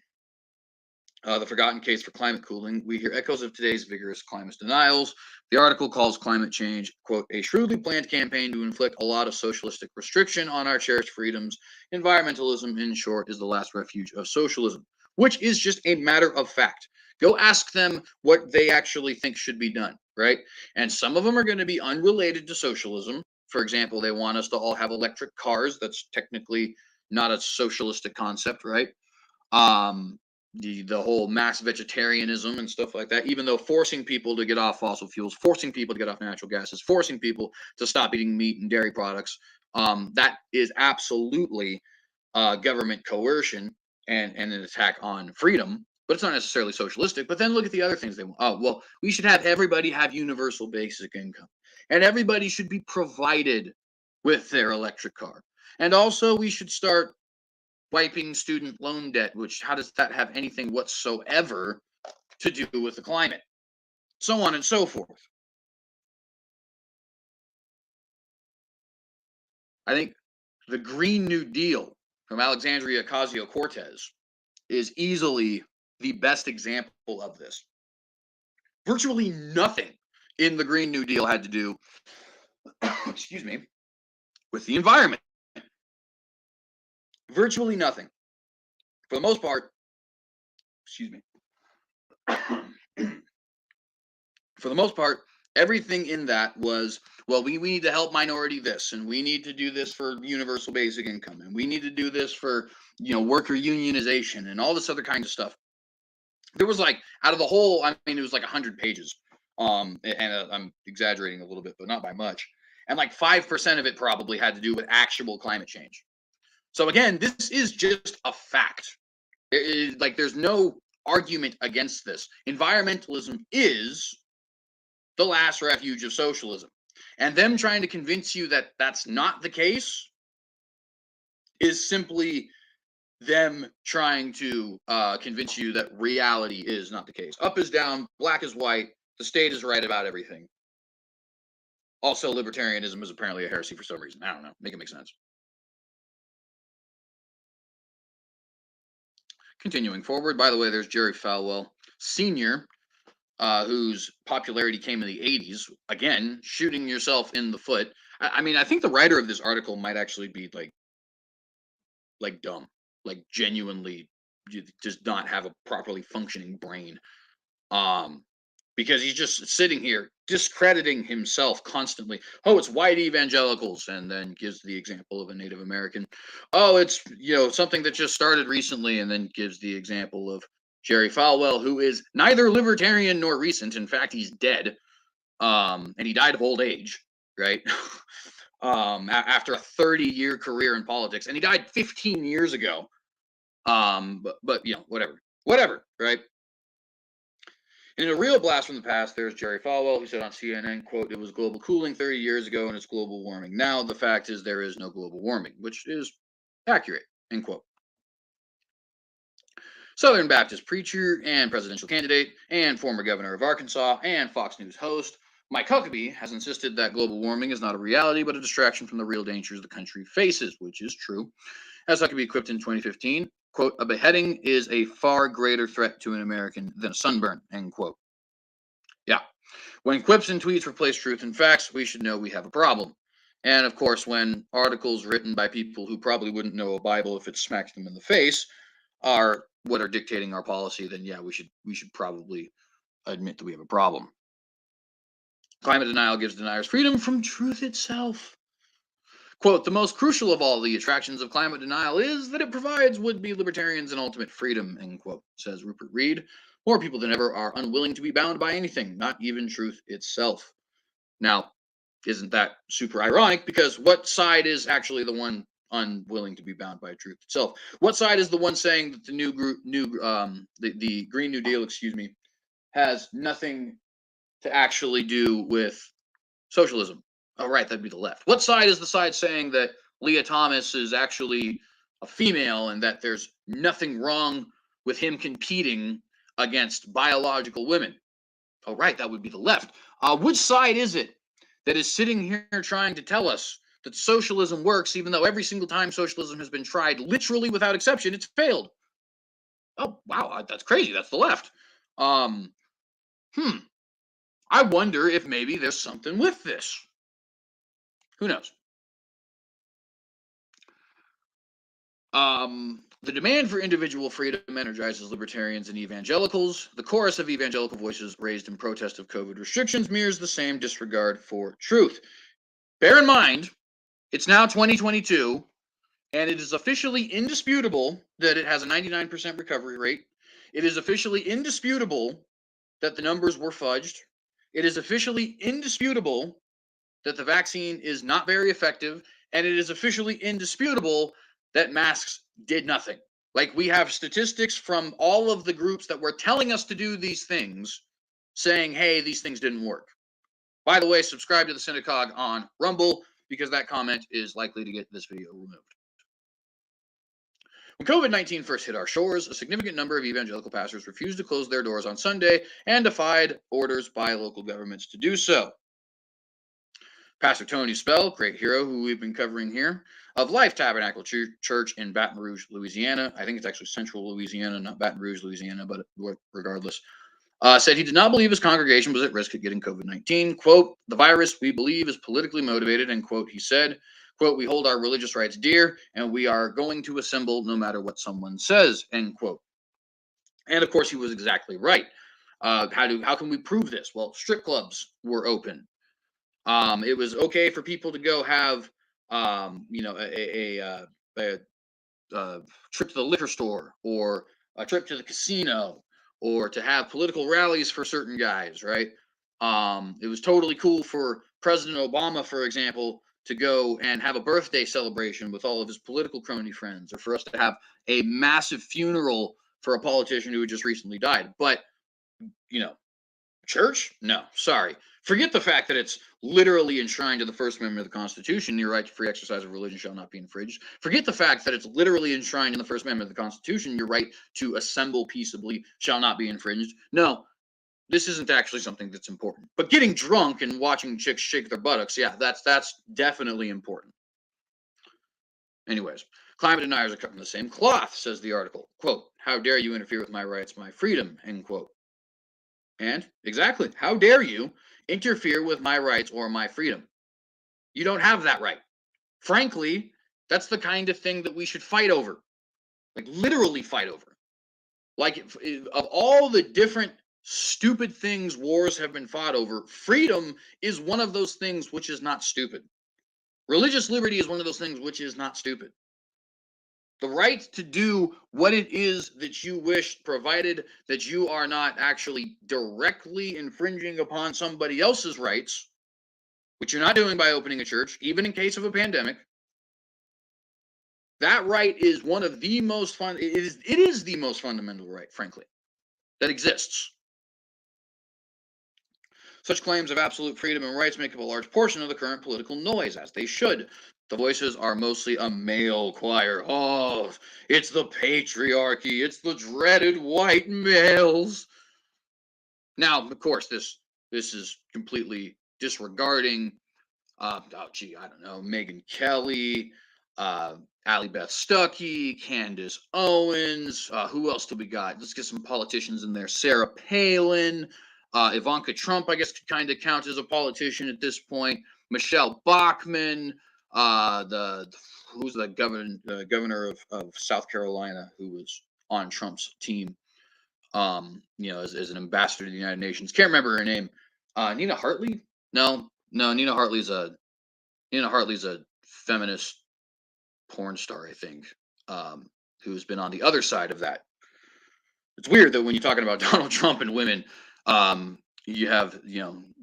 Speaker 2: The Forgotten Case for Climate Cooling. We hear echoes of today's vigorous climate denials. The article calls climate change, quote, a shrewdly planned campaign to inflict a lot of socialistic restriction on our cherished freedoms. Environmentalism, in short, is the last refuge of socialism, which is just a matter of fact. Go ask them what they actually think should be done, right? And some of them are going to be unrelated to socialism. For example, they want us to all have electric cars. That's technically not a socialistic concept, right? The whole mass vegetarianism and stuff like that, even though forcing people to get off fossil fuels, forcing people to get off natural gases, forcing people to stop eating meat and dairy products, that is absolutely government coercion and an attack on freedom, but it's not necessarily socialistic. But then look at the other things they want. Oh, well, we should have everybody have universal basic income, and everybody should be provided with their electric car. And also we should start wiping student loan debt, which how does that have anything whatsoever to do with the climate? So on and so forth. I think the Green New Deal from Alexandria Ocasio-Cortez is easily the best example of this. Virtually nothing in the Green New Deal had to do, excuse me, with the environment. Virtually nothing. For the most part, excuse me. For the most part, everything in that was, well, we need to help minority this, and we need to do this for universal basic income, and we need to do this for, you know, worker unionization and all this other kind of stuff. There was like, out of the whole, I mean, it was like 100 pages. And I'm exaggerating a little bit, but not by much. And like 5% of it probably had to do with actual climate change. So again, this is just a fact. Like, there's no argument against this. Environmentalism is the last refuge of socialism. And them trying to convince you that that's not the case is simply them trying to convince you that reality is not the case. Up is down, black is white, the state is right about everything. Also, libertarianism is apparently a heresy for some reason. I don't know. Make it make sense. Continuing forward, by the way, there's Jerry Falwell Sr., whose popularity came in the 80s. Again, shooting yourself in the foot. I mean, I think the writer of this article might actually be like dumb, like genuinely does not have a properly functioning brain. Because he's just sitting here discrediting himself constantly. Oh, it's white evangelicals, and then gives the example of a Native American. Oh, it's something that just started recently, and then gives the example of Jerry Falwell, who is neither libertarian nor recent. In fact, he's dead, and he died of old age, right? After a 30-year career in politics, and he died 15 years ago. But whatever, right? In a real blast from the past, there's Jerry Falwell, who said on CNN, quote, "It was global cooling 30 years ago, and it's global warming now. The fact is there is no global warming," which is accurate, end quote. Southern Baptist preacher and presidential candidate and former governor of Arkansas and Fox News host Mike Huckabee has insisted that global warming is not a reality, but a distraction from the real dangers the country faces, which is true. As Huckabee quipped in 2015, quote, "A beheading is a far greater threat to an American than a sunburn," end quote. Yeah. When quips and tweets replace truth and facts, we should know we have a problem. And of course, when articles written by people who probably wouldn't know a Bible if it smacked them in the face are what are dictating our policy, then yeah, we should probably admit that we have a problem. Climate denial gives deniers freedom from truth itself. Quote, "The most crucial of all the attractions of climate denial is that it provides would-be libertarians an ultimate freedom," end quote, says Rupert Reed. "More people than ever are unwilling to be bound by anything, not even truth itself." Now, isn't that super ironic? Because what side is actually the one unwilling to be bound by truth itself? What side is the one saying that the Green New Deal, has nothing to actually do with socialism? Oh, right, that'd be the left. What side is the side saying that Leah Thomas is actually a female and that there's nothing wrong with him competing against biological women? Oh, right, that would be the left. Which side is it that is sitting here trying to tell us that socialism works, even though every single time socialism has been tried, literally without exception, it's failed? Oh, wow, that's crazy. That's the left. I wonder if maybe there's something with this. Who knows? The demand for individual freedom energizes libertarians and evangelicals. The chorus of evangelical voices raised in protest of COVID restrictions mirrors the same disregard for truth. Bear in mind, it's now 2022, and it is officially indisputable that it has a 99% recovery rate. It is officially indisputable that the numbers were fudged. It is officially indisputable that the vaccine is not very effective, and it is officially indisputable that masks did nothing. Like, we have statistics from all of the groups that were telling us to do these things saying, hey, these things didn't work. By the way, subscribe to the Synagogue on Rumble, because that comment is likely to get this video removed. When COVID-19 first hit our shores, a significant number of evangelical pastors refused to close their doors on Sunday and defied orders by local governments to do so. Pastor Tony Spell, great hero who we've been covering here, of Life Tabernacle Church in Baton Rouge, Louisiana. I think it's actually Central Louisiana, not Baton Rouge, Louisiana, but regardless. Said he did not believe his congregation was at risk of getting COVID-19. Quote, "The virus, we believe, is politically motivated," end quote, he said. Quote, "We hold our religious rights dear, and we are going to assemble no matter what someone says," end quote. And of course, he was exactly right. How can we prove this? Well, strip clubs were open. It was okay for people to go have, a trip to the liquor store or a trip to the casino or to have political rallies for certain guys, right? It was totally cool for President Obama, for example, to go and have a birthday celebration with all of his political crony friends, or for us to have a massive funeral for a politician who had just recently died. But, church? No, sorry. Forget the fact that it's literally enshrined in the First Amendment of the Constitution, your right to free exercise of religion shall not be infringed. Forget the fact that it's literally enshrined in the First Amendment of the Constitution, your right to assemble peaceably shall not be infringed. No, this isn't actually something that's important. But getting drunk and watching chicks shake their buttocks, yeah, that's definitely important. Anyways, climate deniers are cut from the same cloth, says the article. Quote, How dare you interfere with my rights, my freedom, end quote. And exactly, how dare you interfere with my rights or my freedom? You don't have that right. Frankly, that's the kind of thing that we should fight over, like literally fight over. Like, of all the different stupid things wars have been fought over, freedom is one of those things which is not stupid. Religious liberty is one of those things which is not stupid. The right to do what it is that you wish, provided that you are not actually directly infringing upon somebody else's rights, which you're not doing by opening a church, even in case of a pandemic. That right is one of the most it is the most fundamental right, frankly, that exists. Such claims of absolute freedom and rights make up a large portion of the current political noise, as they should. The voices are mostly a male choir. Oh, it's the patriarchy. It's the dreaded white males. Now, of course, this is completely disregarding, I don't know, Megyn Kelly, Ally Beth Stuckey, Candace Owens. Who else do we got? Let's get some politicians in there. Sarah Palin. Ivanka Trump, I guess, could kind of count as a politician at this point. Michelle Bachmann, who's the governor of South Carolina, who was on Trump's team, as an ambassador to the United Nations. Can't remember her name. Nina Hartley? No, Nina Hartley's a feminist porn star, I think, who's been on the other side of that. It's weird that when you're talking about Donald Trump and women, you have,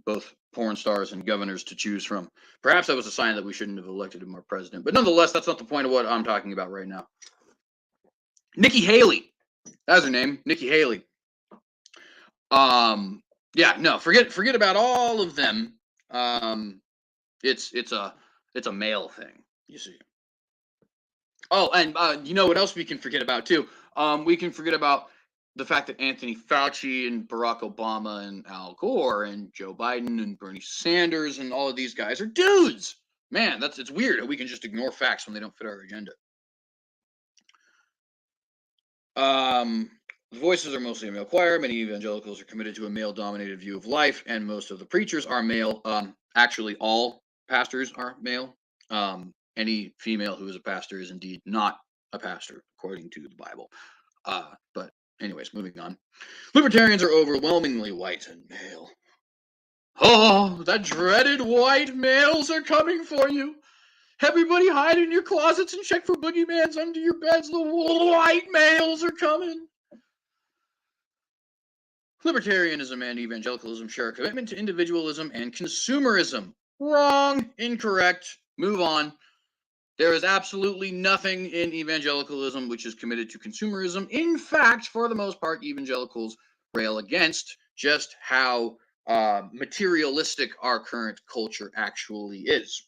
Speaker 2: both porn stars and governors to choose from. Perhaps that was a sign that we shouldn't have elected him our president. But nonetheless, that's not the point of what I'm talking about right now. Nikki Haley. That's her name, Nikki Haley. Forget about all of them. It's a male thing, you see. Oh, and you know what else we can forget about too? We can forget about the fact that Anthony Fauci and Barack Obama and Al Gore and Joe Biden and Bernie Sanders and all of these guys are dudes. Man, it's weird how we can just ignore facts when they don't fit our agenda. The voices are mostly a male choir. Many evangelicals are committed to a male-dominated view of life, and most of the preachers are male. Actually, all pastors are male. Any female who is a pastor is indeed not a pastor, according to the Bible. But anyways, moving on. Libertarians are overwhelmingly white and male. Oh, the dreaded white males are coming for you. Everybody hide in your closets and check for boogeymans under your beds. The white males are coming. Libertarianism and evangelicalism share a commitment to individualism and consumerism. Wrong, incorrect, move on. There is absolutely nothing in evangelicalism which is committed to consumerism. In fact, for the most part, evangelicals rail against just how materialistic our current culture actually is.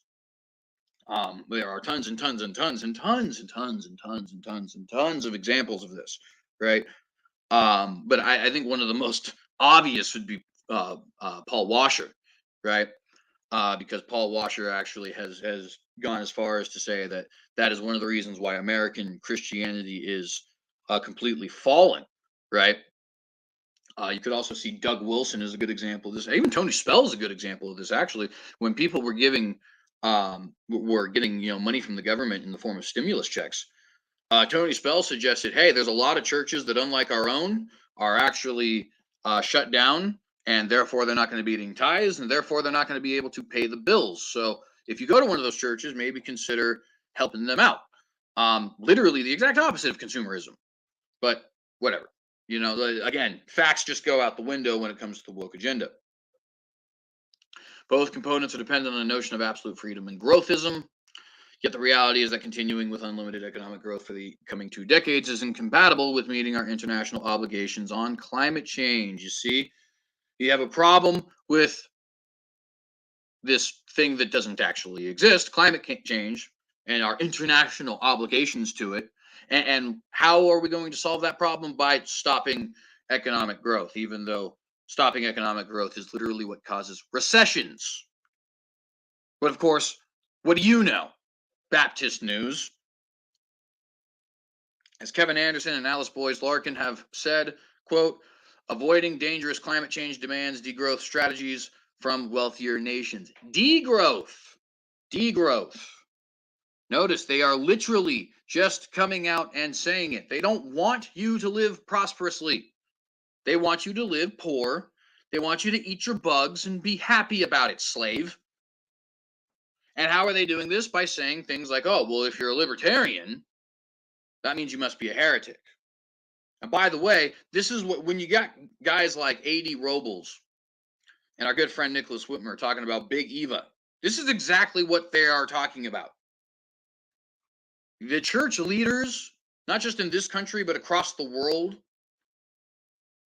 Speaker 2: There are tons and tons and tons and tons and tons and tons and tons and tons of examples of this, right? But I think one of the most obvious would be Paul Washer, right? Because Paul Washer actually has gone as far as to say that is one of the reasons why American Christianity is completely falling, right? You could also see Doug Wilson as a good example of this. Even Tony Spell is a good example of this. Actually, when people were getting money from the government in the form of stimulus checks, Tony Spell suggested, hey, there's a lot of churches that, unlike our own, are actually shut down, and therefore they're not going to be eating tithes, and therefore they're not going to be able to pay the bills. So if you go to one of those churches, maybe consider helping them out. Literally the exact opposite of consumerism, but whatever. Again, facts just go out the window when it comes to the woke agenda. Both components are dependent on the notion of absolute freedom and growthism. Yet the reality is that continuing with unlimited economic growth for the coming 2 decades is incompatible with meeting our international obligations on climate change. You see, you have a problem with this thing that doesn't actually exist, climate change, and our international obligations to it. And how are we going to solve that problem? By stopping economic growth, even though stopping economic growth is literally what causes recessions. But of course, what do you know? Baptist News. As Kevin Anderson and Alice Boyce Larkin have said, quote, avoiding dangerous climate change demands degrowth strategies from wealthier nations. Degrowth. Degrowth. Notice they are literally just coming out and saying it. They don't want you to live prosperously. They want you to live poor. They want you to eat your bugs and be happy about it, slave. And how are they doing this? By saying things like, oh, well, if you're a libertarian, that means you must be a heretic. And by the way, this is what, when you got guys like A.D. Robles and our good friend Nicholas Whitmer talking about Big Eva, this is exactly what they are talking about. The church leaders, not just in this country, but across the world,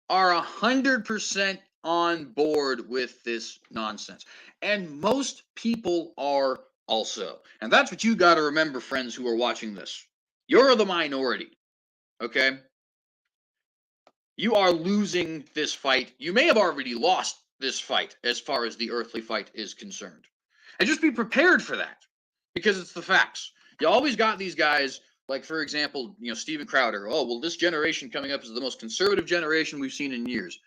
Speaker 2: are 100% on board with this nonsense. And most people are also. And that's what you got to remember, friends who are watching this. You're the minority, okay? You are losing this fight. You may have already lost this fight as far as the earthly fight is concerned. And just be prepared for that, because it's the facts. You always got these guys, like, for example, Steven Crowder. Oh, well, this generation coming up is the most conservative generation we've seen in years.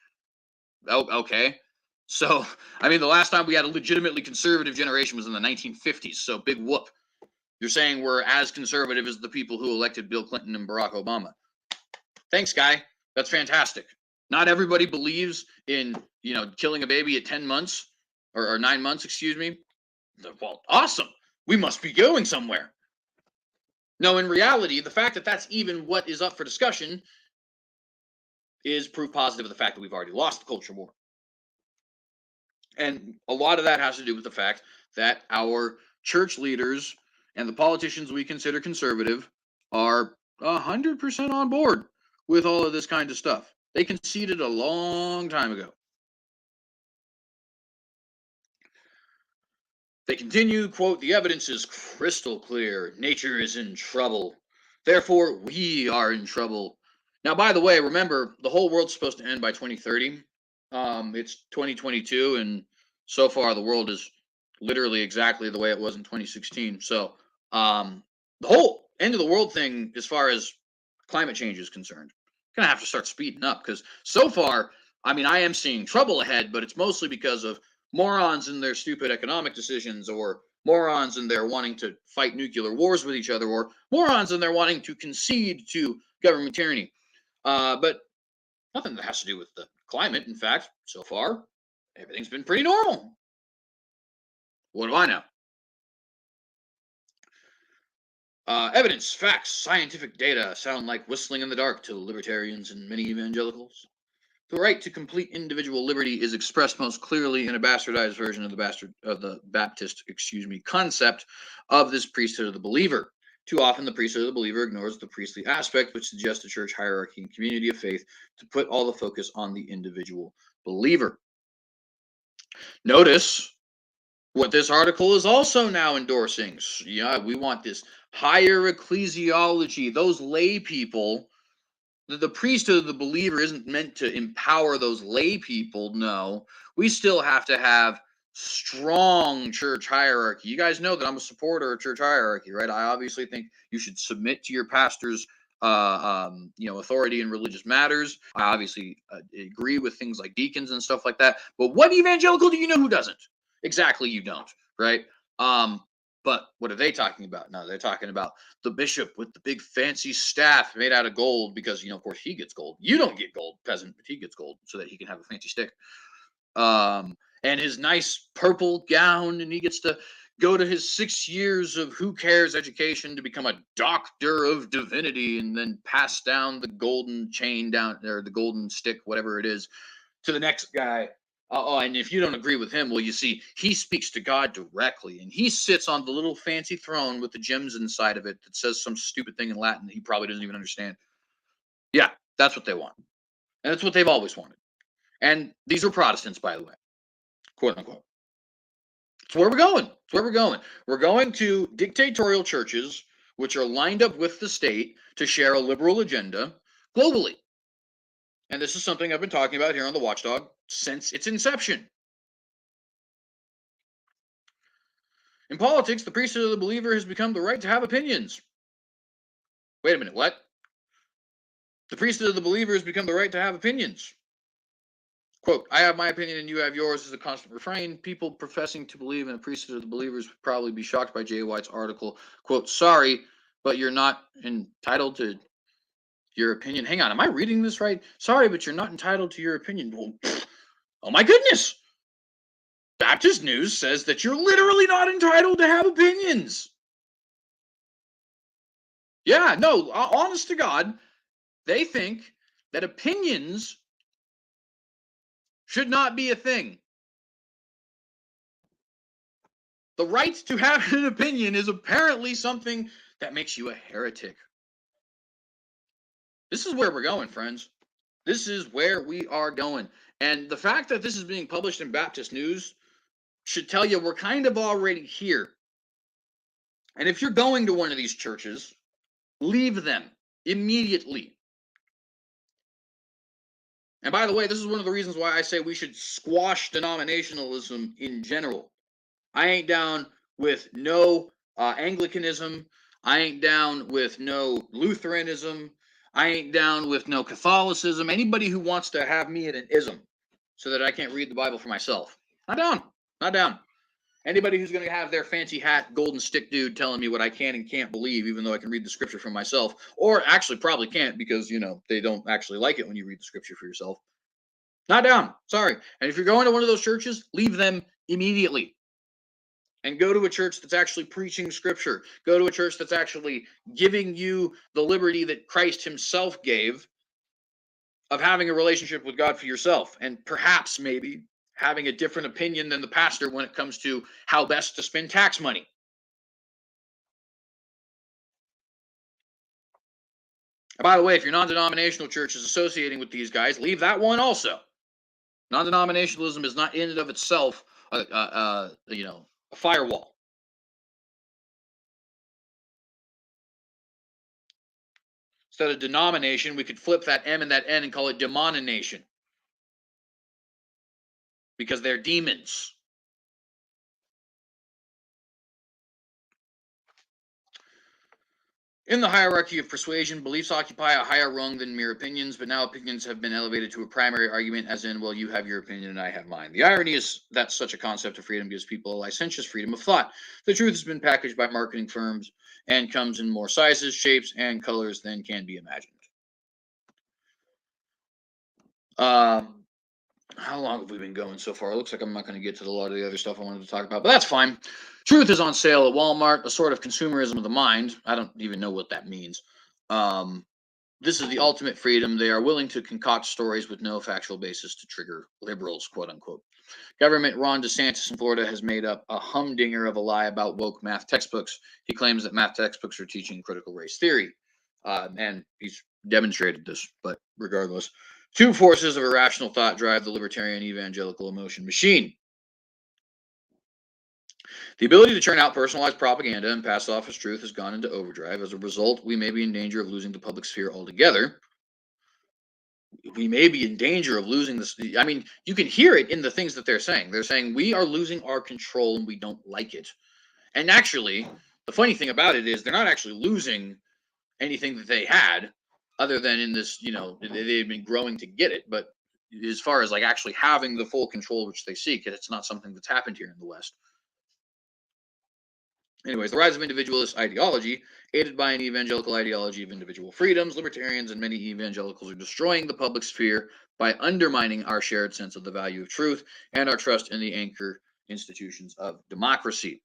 Speaker 2: Oh, okay. So, I mean, the last time we had a legitimately conservative generation was in the 1950s. So big whoop. You're saying we're as conservative as the people who elected Bill Clinton and Barack Obama. Thanks, guy. That's fantastic. Not everybody believes in, killing a baby at 10 months or 9 months, excuse me. Well, awesome. We must be going somewhere. No, in reality, the fact that that's even what is up for discussion is proof positive of the fact that we've already lost the culture war. And a lot of that has to do with the fact that our church leaders and the politicians we consider conservative are 100% on board with all of this kind of stuff. They conceded a long time ago. They continue, quote, the evidence is crystal clear. Nature is in trouble. Therefore, we are in trouble. Now, by the way, remember, the whole world's supposed to end by 2030. It's 2022, and so far the world is literally exactly the way it was in 2016. So the whole end of the world thing, as far as climate change is concerned, going to have to start speeding up, because so far, I mean, I am seeing trouble ahead, but it's mostly because of morons in their stupid economic decisions, or morons in their wanting to fight nuclear wars with each other, or morons in their wanting to concede to government tyranny. But nothing that has to do with the climate. In fact, so far, everything's been pretty normal. What do I know? Evidence, facts, scientific data sound like whistling in the dark to libertarians and many evangelicals. The right to complete individual liberty is expressed most clearly in a bastardized version of the Baptist concept of this priesthood of the believer. Too often, the priesthood of the believer ignores the priestly aspect, which suggests a church hierarchy and community of faith, to put all the focus on the individual believer. Notice what this article is also now endorsing. Yeah, we want this higher ecclesiology, those lay people. The priesthood of the believer isn't meant to empower those lay people. No, we still have to have strong church hierarchy. You guys know that I'm a supporter of church hierarchy, right? I obviously think you should submit to your pastor's authority in religious matters. I obviously agree with things like deacons and stuff like that. But what evangelical do you know who doesn't? Exactly, you don't, right? But what are they talking about? No, they're talking about the bishop with the big fancy staff made out of gold, because, of course, he gets gold. You don't get gold, peasant, but he gets gold so that he can have a fancy stick. And his nice purple gown, and he gets to go to his 6 years of who cares education to become a doctor of divinity, and then pass down the golden chain down, or the golden stick, whatever it is, to the next guy. And if you don't agree with him, well, you see, he speaks to God directly, and he sits on the little fancy throne with the gems inside of it that says some stupid thing in Latin that he probably doesn't even understand. Yeah, that's what they want. And that's what they've always wanted. And these are Protestants, by the way, quote unquote. It's where we're going. It's where we're going. We're going to dictatorial churches, which are lined up with the state to share a liberal agenda globally. And this is something I've been talking about here on the Watchdog since its inception. In politics, the priesthood of the believer has become the right to have opinions. Wait a minute, what? The priesthood of the believers become the right to have opinions. Quote, I have my opinion and you have yours is a constant refrain. People professing to believe in a priesthood of the believers would probably be shocked by J. White's article. Quote, sorry, but you're not entitled to your opinion. Hang on, am I reading this right? Sorry, but you're not entitled to your opinion. Well, oh my goodness. Baptist News says that you're literally not entitled to have opinions. Yeah, no, honest to God, they think that opinions should not be a thing. The right to have an opinion is apparently something that makes you a heretic. This is where we're going, friends. This is where we are going. And the fact that this is being published in Baptist News should tell you we're kind of already here. And if you're going to one of these churches, leave them immediately. And by the way, this is one of the reasons why I say we should squash denominationalism in general. I ain't down with no Anglicanism. I ain't down with no Lutheranism. I ain't down with no Catholicism. Anybody who wants to have me at an ism so that I can't read the Bible for myself. Not down. Not down. Anybody who's going to have their fancy hat, golden stick dude telling me what I can and can't believe, even though I can read the scripture for myself, or actually probably can't because, you know, they don't actually like it when you read the scripture for yourself. Not down. Sorry. And if you're going to one of those churches, leave them immediately. And go to a church that's actually preaching scripture. Go to a church that's actually giving you the liberty that Christ himself gave of having a relationship with God for yourself. And perhaps maybe having a different opinion than the pastor when it comes to how best to spend tax money. And by the way, if your non-denominational church is associating with these guys, leave that one also. Non-denominationalism is not in and of itself a firewall. Instead of denomination, we could flip that M and that N and call it demonination. Because they're demons. In the hierarchy of persuasion, beliefs occupy a higher rung than mere opinions, but now opinions have been elevated to a primary argument, as in, well, you have your opinion and I have mine. The irony is that such a concept of freedom gives people a licentious freedom of thought. The truth has been packaged by marketing firms and comes in more sizes, shapes, and colors than can be imagined. How long have we been going so far? It looks like I'm not going to get to a lot of the other stuff I wanted to talk about, but that's fine. Truth is on sale at Walmart, a sort of consumerism of the mind. I don't even know what that means. This is the ultimate freedom. They are willing to concoct stories with no factual basis to trigger liberals, quote unquote. Government Ron DeSantis in Florida has made up a humdinger of a lie about woke math textbooks. He claims that math textbooks are teaching critical race theory. And he's demonstrated this, but regardless. Two forces of irrational thought drive the libertarian evangelical emotion machine. The ability to churn out personalized propaganda and pass off as truth has gone into overdrive. As a result, we may be in danger of losing the public sphere altogether. We may be in danger of losing this. I mean, you can hear it in the things that they're saying. They're saying we are losing our control and we don't like it. And actually, the funny thing about it is they're not actually losing anything that they had, other than in this, they've been growing to get it. But as far as like actually having the full control which they seek, it's not something that's happened here in the West. Anyways, the rise of individualist ideology, aided by an evangelical ideology of individual freedoms, libertarians and many evangelicals are destroying the public sphere by undermining our shared sense of the value of truth and our trust in the anchor institutions of democracy.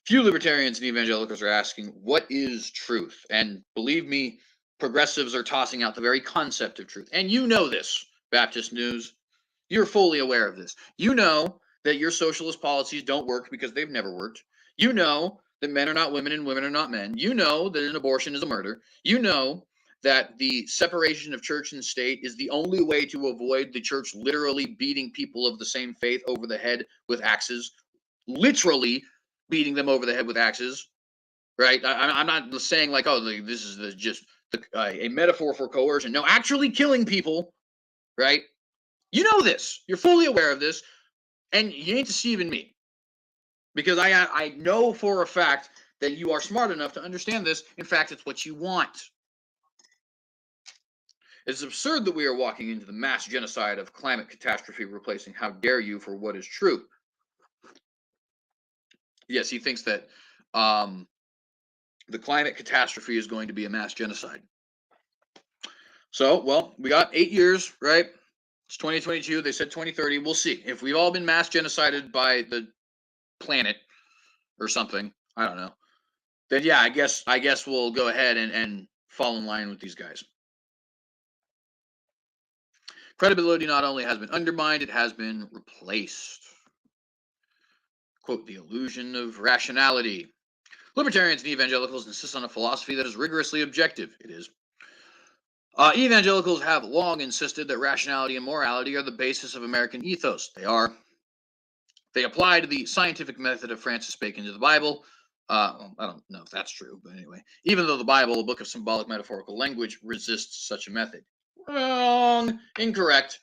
Speaker 2: Few libertarians and evangelicals are asking, what is truth? And believe me, progressives are tossing out the very concept of truth. And you know this, Baptist News. You're fully aware of this. You know that your socialist policies don't work because they've never worked. You know that men are not women and women are not men. You know that an abortion is a murder. You know that the separation of church and state is the only way to avoid the church literally beating people of the same faith over the head with axes. Literally beating them over the head with axes, right? I'm not saying like, oh, this is just a metaphor for coercion. No, actually killing people, right? You know this. You're fully aware of this, and you ain't deceiving me, because I know for a fact that you are smart enough to understand this. In fact, it's what you want. It's absurd that we are walking into the mass genocide of climate catastrophe, replacing "how dare you" for what is true. Yes, he thinks that the climate catastrophe is going to be a mass genocide. So, well, we got 8 years, right? It's 2022. They said 2030. We'll see. If we've all been mass genocided by the planet or something, I don't know. Then yeah, I guess we'll go ahead and fall in line with these guys. Credibility not only has been undermined, it has been replaced. Quote, the illusion of rationality. Libertarians and evangelicals insist on a philosophy that is rigorously objective. It is. Evangelicals have long insisted that rationality and morality are the basis of American ethos. They are. They apply to the scientific method of Francis Bacon to the Bible. Well, I don't know if that's true, but anyway, even though the Bible, a book of symbolic metaphorical language, resists such a method. Wrong, incorrect.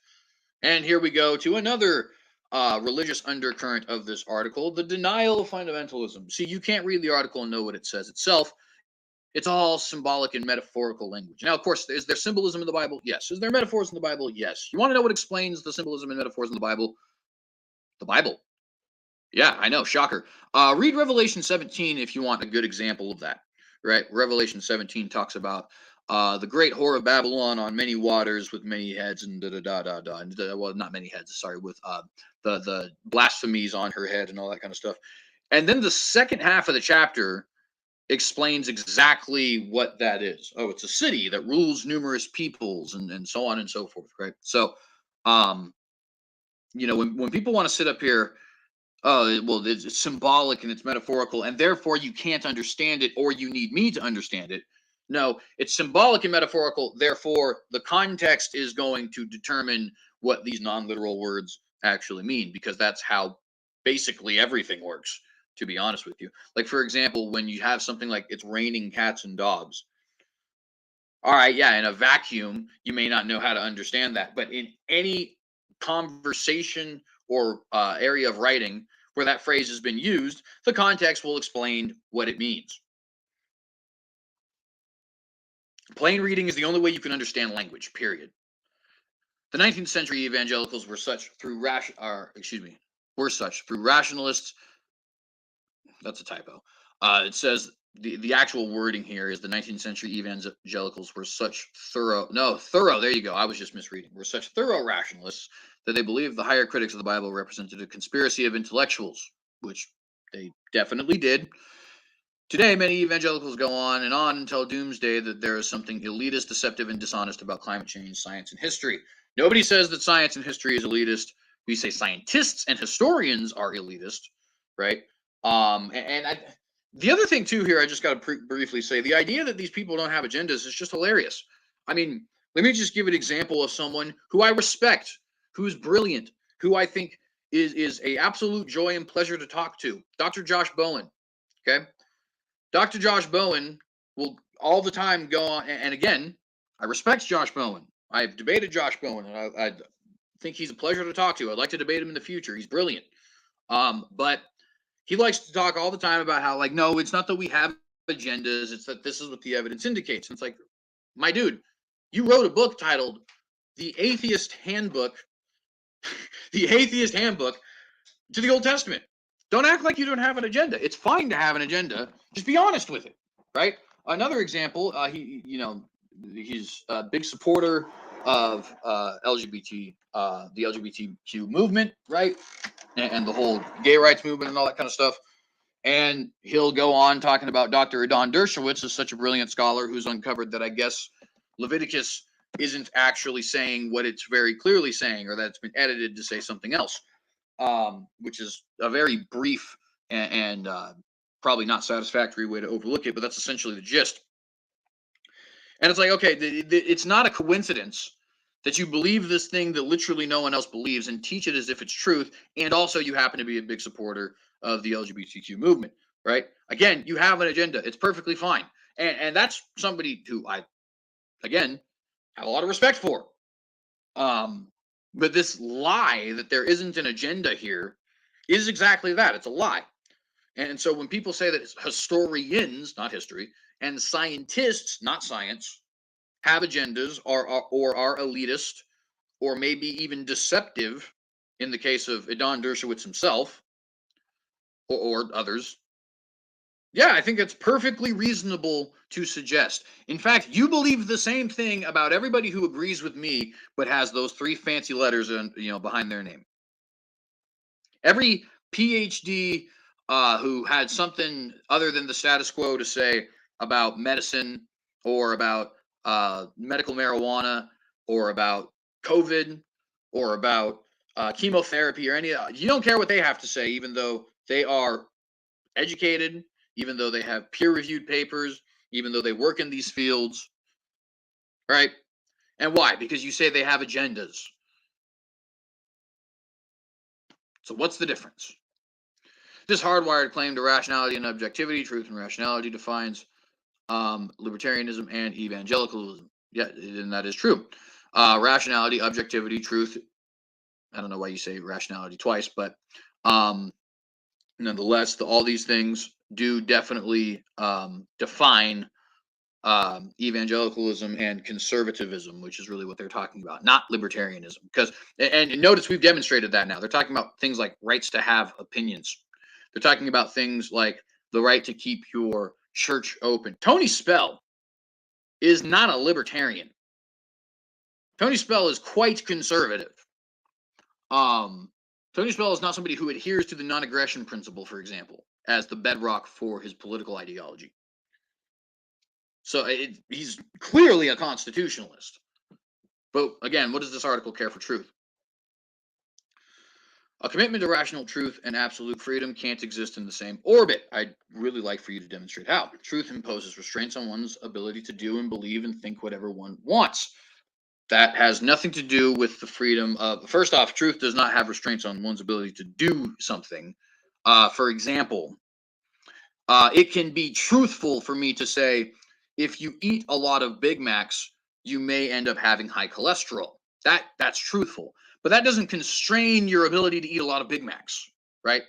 Speaker 2: And here we go to another religious undercurrent of this article, the denial of fundamentalism. See, you can't read the article and know what it says itself. It's all symbolic and metaphorical language. Now, of course, is there symbolism in the Bible? Yes. Is there metaphors in the Bible? Yes. You want to know what explains the symbolism and metaphors in the Bible? The Bible. Yeah, I know. Shocker. Read Revelation 17 if you want a good example of that. Right? Revelation 17 talks about the great whore of Babylon on many waters with many heads and da da da da da. And, well, not many heads. Sorry, with the blasphemies on her head and all that kind of stuff. And then the second half of the chapter explains exactly what that is. Oh, it's a city that rules numerous peoples and so on and so forth. Right? So, when people want to sit up here. Oh, well, it's symbolic and it's metaphorical, and therefore you can't understand it, or you need me to understand it. No, it's symbolic and metaphorical, therefore the context is going to determine what these non-literal words actually mean, because that's how basically everything works, to be honest with you. Like, for example, when you have something like "it's raining cats and dogs." All right, yeah, in a vacuum, you may not know how to understand that, but in any conversation or area of writing where that phrase has been used, the context will explain what it means. Plain reading is the only way you can understand language, period. The 19th century evangelicals were such through rationalists. That's a typo. It says the actual wording here is the 19th century evangelicals were such thorough. There you go. I was just misreading. Were such thorough rationalists that they believed the higher critics of the Bible represented a conspiracy of intellectuals, which they definitely did. Today, many evangelicals go on and on until doomsday that there is something elitist, deceptive, and dishonest about climate change, science, and history. Nobody says that science and history is elitist. We say scientists and historians are elitist, right? The other thing too here, I just got to briefly say, the idea that these people don't have agendas is just hilarious. I mean, let me just give an example of someone who I respect, who's brilliant, who I think is a absolute joy and pleasure to talk to, Dr. Josh Bowen. Okay, Dr. Josh Bowen will all the time go on, and again, I respect Josh Bowen. I've debated Josh Bowen, and I think he's a pleasure to talk to. I'd like to debate him in the future. He's brilliant. But he likes to talk all the time about how, like, no, it's not that we have agendas. It's that this is what the evidence indicates. And it's like, my dude, you wrote a book titled The Atheist Handbook, The Atheist Handbook to the Old Testament. Don't act like you don't have an agenda. It's fine to have an agenda. Just be honest with it, right? Another example, he's a big supporter of the LGBTQ movement, right? And the whole gay rights movement and all that kind of stuff. And he'll go on talking about Dr. Adon Dershowitz is such a brilliant scholar who's uncovered that I guess Leviticus isn't actually saying what it's very clearly saying, or that it's been edited to say something else, which is a very brief and probably not satisfactory way to overlook it, but that's essentially the gist. And it's like, okay, it's not a coincidence that you believe this thing that literally no one else believes and teach it as if it's truth, and also you happen to be a big supporter of the LGBTQ movement, right? Again, you have an agenda. It's perfectly fine. And that's somebody who I, again, have a lot of respect for. But this lie that there isn't an agenda here is exactly that. It's a lie. And so when people say that historians, not history, and scientists, not science, have agendas or are elitist or maybe even deceptive in the case of Adon Dershowitz himself or others, yeah, I think it's perfectly reasonable to suggest. In fact, you believe the same thing about everybody who agrees with me, but has those 3 fancy letters behind their name. Every PhD who had something other than the status quo to say about medicine or about medical marijuana or about COVID or about chemotherapy or any, you don't care what they have to say, even though they are educated, even though they have peer-reviewed papers, even though they work in these fields, right? And why? Because you say they have agendas. So what's the difference? This hardwired claim to rationality and objectivity, truth and rationality, defines libertarianism and evangelicalism. Yeah, and that is true. Rationality, objectivity, truth. I don't know why you say rationality twice, but nonetheless, all these things do definitely define evangelicalism and conservatism, which is really what they're talking about, not libertarianism. Because, and notice we've demonstrated that now. They're talking about things like rights to have opinions. They're talking about things like the right to keep your church open. Tony Spell is not a libertarian. Tony Spell is quite conservative. Tony Spell is not somebody who adheres to the non-aggression principle, for example, as the bedrock for his political ideology. So he's clearly a constitutionalist. But again, what does this article care for truth? A commitment to rational truth and absolute freedom can't exist in the same orbit. I'd really like for you to demonstrate how. Truth imposes restraints on one's ability to do and believe and think whatever one wants. That has nothing to do with the freedom of, first off, truth does not have restraints on one's ability to do something. For example, it can be truthful for me to say, if you eat a lot of Big Macs, you may end up having high cholesterol. That's truthful. But that doesn't constrain your ability to eat a lot of Big Macs, right?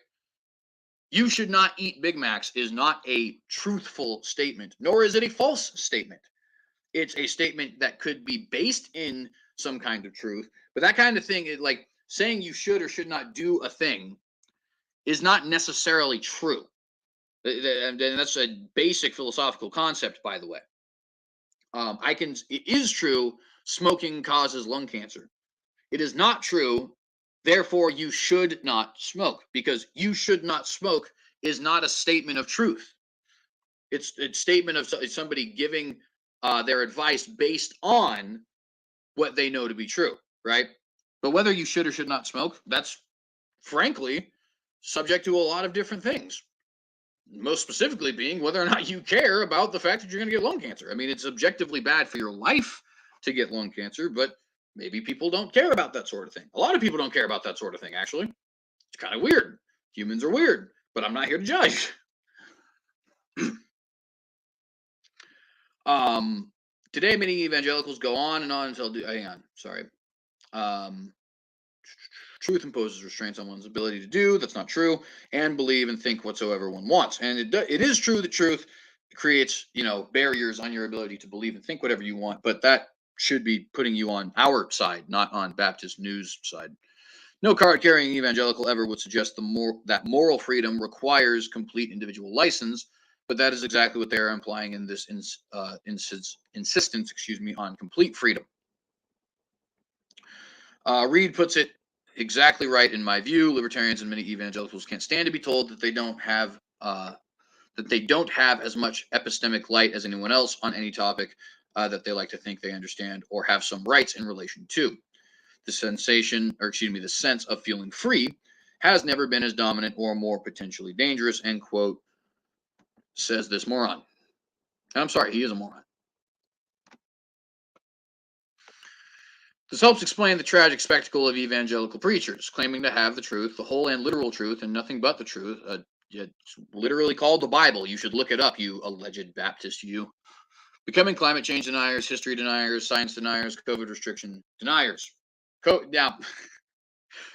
Speaker 2: You should not eat Big Macs is not a truthful statement, nor is it a false statement. It's a statement that could be based in some kind of truth, but that kind of thing is like saying you should or should not do a thing is not necessarily true. And that's a basic philosophical concept, by the way. It is true smoking causes lung cancer. It is not true, therefore you should not smoke, because you should not smoke is not a statement of truth. It's a statement of somebody giving their advice based on what they know to be true, right? But whether you should or should not smoke, that's frankly subject to a lot of different things. Most specifically being whether or not you care about the fact that you're going to get lung cancer. I mean, it's objectively bad for your life to get lung cancer, but maybe people don't care about that sort of thing. A lot of people don't care about that sort of thing, actually. It's kind of weird. Humans are weird, but I'm not here to judge. Today, many evangelicals go on and on until, hang on, sorry. Truth imposes restraints on one's ability to do, that's not true, and believe and think whatsoever one wants. And it is true that truth creates, barriers on your ability to believe and think whatever you want, but that should be putting you on our side, not on Baptist News side. No card-carrying evangelical ever would suggest that moral freedom requires complete individual license, but that is exactly what they are implying in this insistence, on complete freedom. Reed puts it exactly right in my view. Libertarians and many evangelicals can't stand to be told that they don't have as much epistemic light as anyone else on any topic that they like to think they understand or have some rights in relation to. The sense of feeling free has never been as dominant or more potentially dangerous, end quote, says this moron. And I'm sorry, he is a moron. This helps explain the tragic spectacle of evangelical preachers claiming to have the truth, the whole and literal truth, and nothing but the truth. It's literally called the Bible. You should look it up, you alleged Baptist, you. Becoming climate change deniers, history deniers, science deniers, COVID restriction deniers. Now,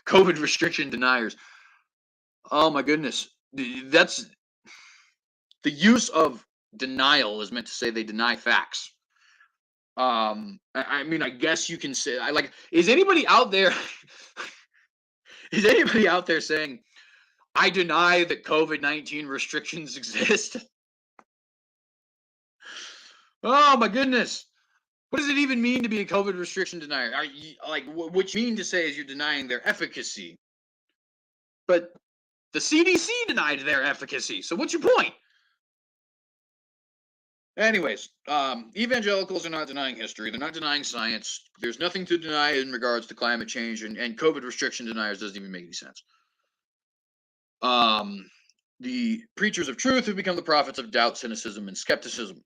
Speaker 2: COVID restriction deniers. Oh my goodness. That's the use of denial is meant to say they deny facts. I mean, I guess you can say, is anybody out there, is anybody out there saying, I deny that COVID-19 restrictions exist? Oh my goodness. What does it even mean to be a COVID restriction denier? Are you, like, what you mean to say is you're denying their efficacy. But the CDC denied their efficacy. So what's your point? Anyways, evangelicals are not denying history. They're not denying science. There's nothing to deny in regards to climate change, and COVID restriction deniers doesn't even make any sense. The preachers of truth have become the prophets of doubt, cynicism, and skepticism.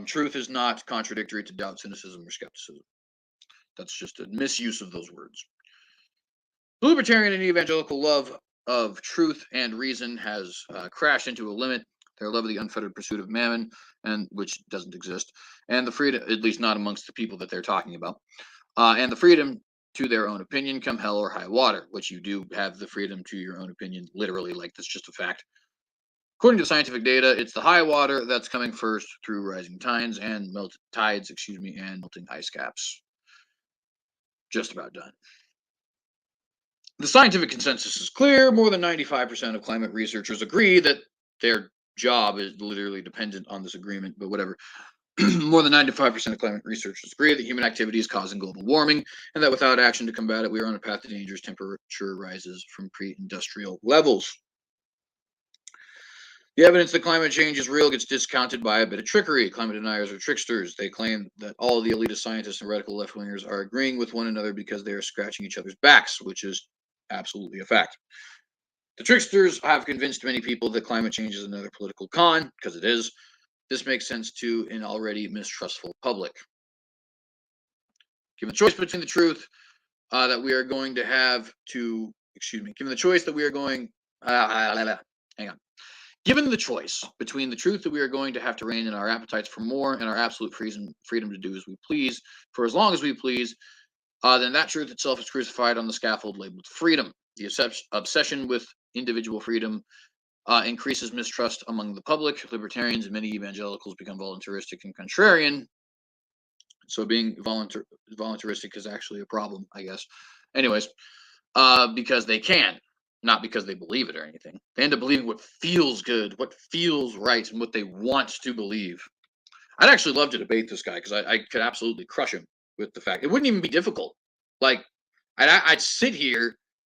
Speaker 2: Truth is not contradictory to doubt, cynicism, or skepticism. That's just a misuse of those words. The libertarian and evangelical love of truth and reason has crashed into a limit. Their love of the unfettered pursuit of mammon, and which doesn't exist, and the freedom, at least not amongst the people that they're talking about, and the freedom to their own opinion, come hell or high water, which you do have the freedom to your own opinion, literally, like that's just a fact. According to scientific data, it's the high water that's coming first through rising tides and and melting ice caps. Just about done. The scientific consensus is clear. More than 95% of climate researchers agree that their job is literally dependent on this agreement, but whatever. More than 95% of climate researchers agree that human activity is causing global warming, and that without action to combat it, we are on a path to dangerous temperature rises from pre-industrial levels. The evidence that climate change is real gets discounted by a bit of trickery. Climate deniers are tricksters. They claim that all the elitist scientists and radical left-wingers are agreeing with one another because they are scratching each other's backs, which is absolutely a fact. The tricksters have convinced many people that climate change is another political con, because it is. This makes sense to an already mistrustful public. Given the choice between the truth that we are going to have to, given the choice that we are going, hang on. Given the choice between the truth that we are going to have to rein in our appetites for more and our absolute freedom to do as we please for as long as we please, then that truth itself is crucified on the scaffold labeled freedom. The obsession with individual freedom increases mistrust among the public. Libertarians and many evangelicals become voluntaristic and contrarian. So being voluntaristic is actually a problem, I guess. Anyways, because they can, not because they believe it or anything. They end up believing what feels good, what feels right, and what they want to believe. I'd actually love to debate this guy because I could absolutely crush him with the fact. It wouldn't even be difficult. Like, I'd sit here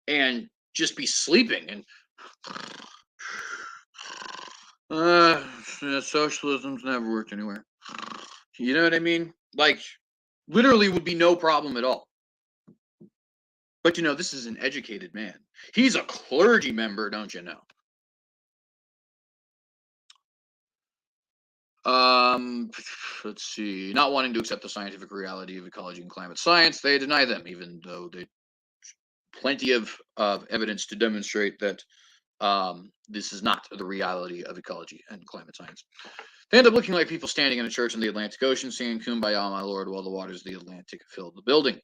Speaker 2: and just be sleeping and socialism's never worked anywhere. You know what I mean? Like, literally would be no problem at all. But you know, this is an educated man. He's a clergy member, don't you know? Let's see. Not wanting to accept the scientific reality of ecology and climate science, they deny them, even though they plenty of evidence to demonstrate that this is not the reality of ecology and climate science. They end up looking like people standing in a church in the Atlantic Ocean singing Kumbaya, my Lord, while the waters of the Atlantic fill the building.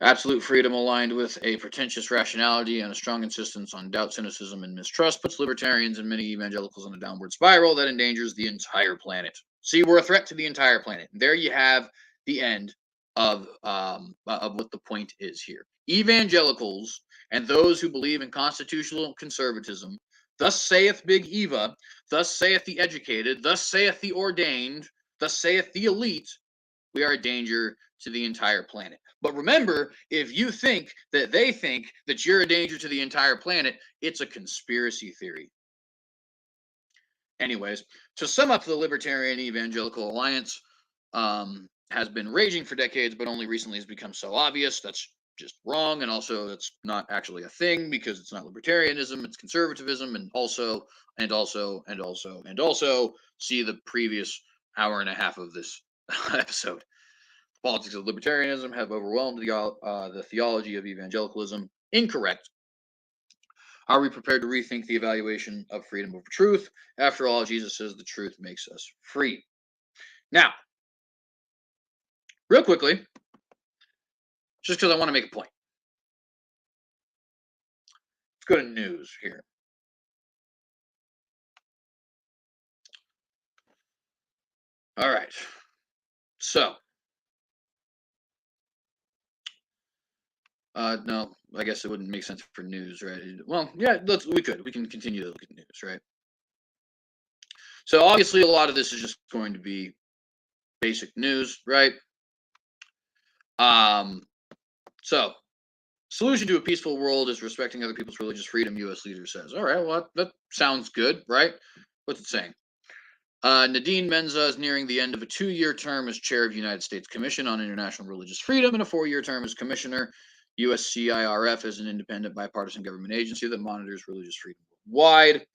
Speaker 2: Absolute freedom aligned with a pretentious rationality and a strong insistence on doubt, cynicism, and mistrust puts libertarians and many evangelicals on a downward spiral that endangers the entire planet. See, we're a threat to the entire planet. There you have the end of what the point is here. Evangelicals and those who believe in constitutional conservatism, thus saith Big Eva, thus saith the educated, thus saith the ordained, thus saith the elite, we are a danger to the entire planet. But remember, if you think that they think that you're a danger to the entire planet, it's a conspiracy theory. Anyways, to sum up, the Libertarian Evangelical Alliance has been raging for decades, but only recently has become so obvious. That's just wrong, and also that's not actually a thing because it's not libertarianism, it's conservatism, and also see the previous hour and a half of this episode. Politics of libertarianism have overwhelmed the theology of evangelicalism. Incorrect. Are we prepared to rethink the evaluation of freedom over truth? After all, Jesus says the truth makes us free. Now, real quickly, just because I want to make a point. Let's go to news here. All right. So, no, I guess it wouldn't make sense for news, right? Well, yeah, we can continue to look at news, right? So obviously a lot of this is just going to be basic news, right? So solution to a peaceful world is respecting other people's religious freedom, U.S. leader says. All right, well, that sounds good, right? What's it saying? Nadine Menza is nearing the end of a 2-year term as chair of the United States Commission on International Religious Freedom and a 4-year term as commissioner. USCIRF is an independent bipartisan government agency that monitors religious freedom worldwide.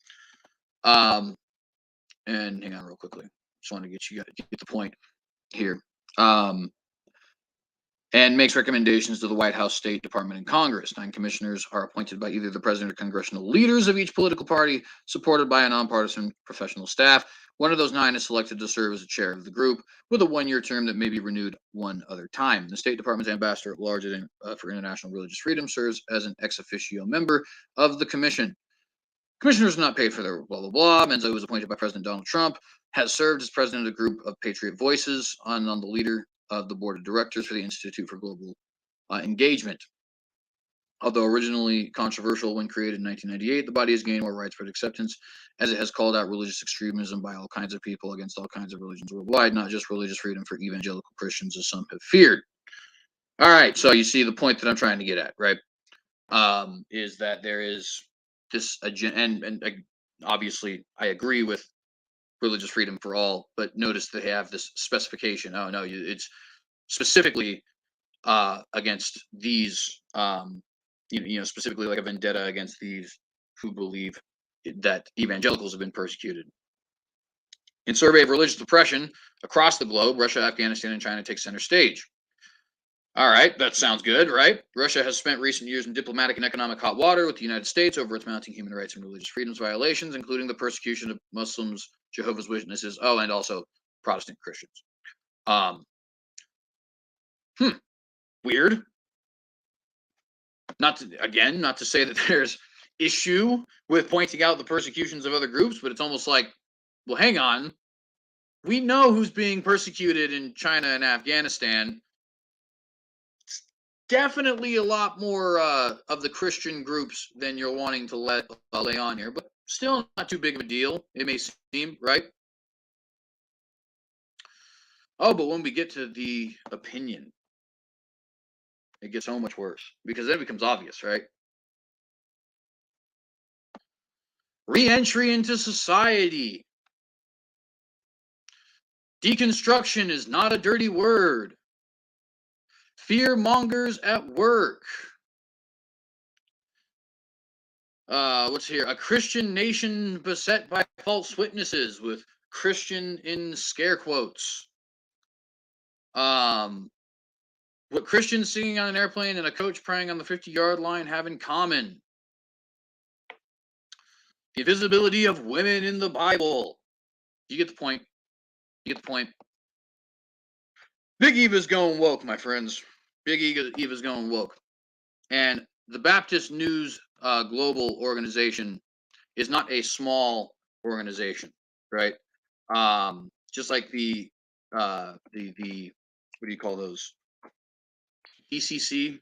Speaker 2: And hang on real quickly. Just want to get the point here. And makes recommendations to the White House, State Department, and Congress. 9 commissioners are appointed by either the president or congressional leaders of each political party, supported by a nonpartisan professional staff. One of those 9 is selected to serve as the chair of the group, with a 1-year term that may be renewed one other time. The State Department's ambassador at large for international religious freedom serves as an ex officio member of the commission. Commissioners are not paid for their blah, blah, blah. Menzo was appointed by President Donald Trump, has served as president of the group of Patriot Voices, on the leader of the board of directors for the Institute for Global Engagement. Although originally controversial when created in 1998, the body has gained more widespread acceptance as it has called out religious extremism by all kinds of people against all kinds of religions worldwide, not just religious freedom for evangelical Christians, as some have feared. All right, so you see the point that I'm trying to get at, right? Is that there is this agenda, and obviously I agree with religious freedom for all, but notice they have this specification. Oh no, it's specifically against these, specifically like a vendetta against these who believe that evangelicals have been persecuted. In survey of religious oppression across the globe, Russia, Afghanistan, and China take center stage. All right, that sounds good, right? Russia has spent recent years in diplomatic and economic hot water with the United States over its mounting human rights and religious freedoms violations, including the persecution of Muslims, Jehovah's Witnesses, and also Protestant Christians. Weird. Not to say that there's issue with pointing out the persecutions of other groups, but it's almost like, well, hang on. We know who's being persecuted in China and Afghanistan. Definitely a lot more of the Christian groups than you're wanting to lay on here, but still not too big of a deal, it may seem, right? Oh, but when we get to the opinion, it gets so much worse, because then it becomes obvious, right? Re-entry into society. Deconstruction is not a dirty word. Fear mongers at work. What's here? A Christian nation beset by false witnesses, with Christian in scare quotes. What Christians singing on an airplane and a coach praying on the 50-yard line have in common. The invisibility of women in the Bible. You get the point. You get the point. Big Eva's going woke, my friends. Big Eva's going woke. And the Baptist News Global organization is not a small organization, right? Just like the what do you call those? ECC,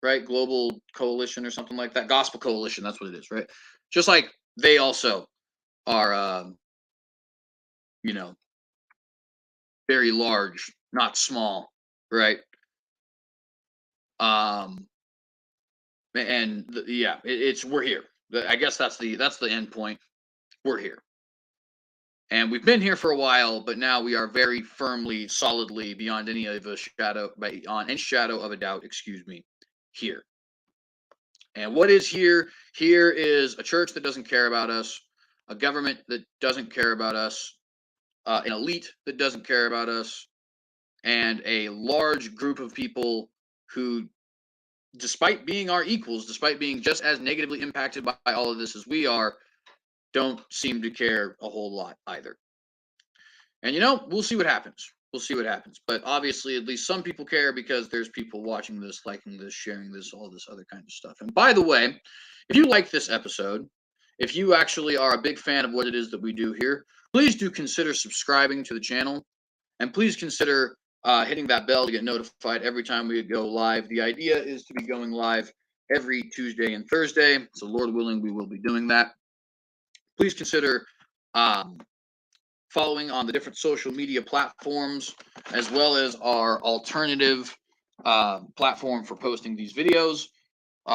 Speaker 2: right? Global Coalition or something like that. Gospel Coalition, that's what it is, right? Just like they also are, very large, not small, right? We're here. I guess that's the end point. We're here, and we've been here for a while, but now we are very firmly, solidly, beyond any shadow of a doubt. Here. And what is here? Here is a church that doesn't care about us, a government that doesn't care about us, an elite that doesn't care about us, and a large group of people who, despite being our equals, despite being just as negatively impacted by all of this as we are, don't seem to care a whole lot either. And we'll see what happens. We'll see what happens. But obviously, at least some people care, because there's people watching this, liking this, sharing this, all this other kind of stuff. And by the way, if you like this episode, if you actually are a big fan of what it is that we do here, please do consider subscribing to the channel. And please consider hitting that bell to get notified every time we go live. The idea is to be going live every Tuesday and Thursday. So Lord willing, we will be doing that. Please consider following on the different social media platforms, as well as our alternative platform for posting these videos.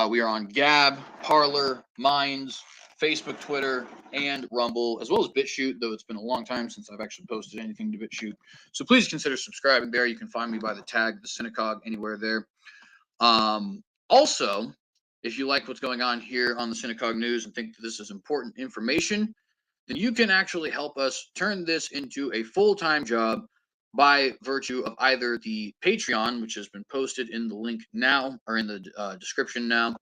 Speaker 2: We are on Gab, Parler, Minds, Facebook, Twitter, and Rumble, as well as BitChute, though it's been a long time since I've actually posted anything to BitChute. So please consider subscribing there. You can find me by the tag, The Synagogue, anywhere there. Also, if you like what's going on here on the Synagogue News and think that this is important information, then you can actually help us turn this into a full-time job by virtue of either the Patreon, which has been posted in the link now, or in the description now.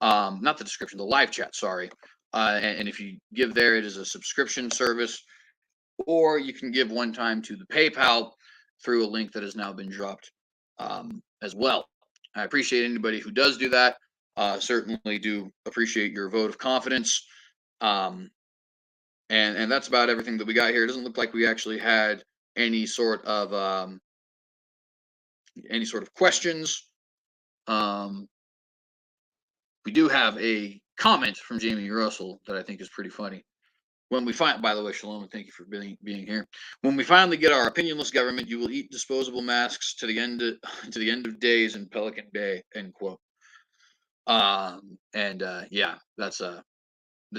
Speaker 2: Not the description, the live chat, sorry. And if you give there, it is a subscription service, or you can give one time to the PayPal through a link that has now been dropped as well. I appreciate anybody who does do that. Certainly do appreciate your vote of confidence. And that's about everything that we got here. It doesn't look like we actually had any sort of questions. We do have a comment from Jamie Russell that I think is pretty funny. When we find, by the way, Shalom, and thank you for being here. When we finally get our opinionless government, you will eat disposable masks to the end of days in Pelican Bay. End quote. Yeah, that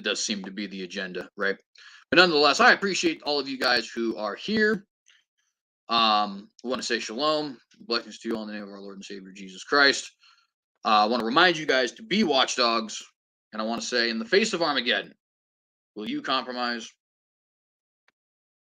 Speaker 2: does seem to be the agenda, right? But nonetheless, I appreciate all of you guys who are here. I want to say shalom, blessings to you all in the name of our Lord and Savior Jesus Christ. I want to remind you guys to be watchdogs, and I want to say, in the face of Armageddon, will you compromise?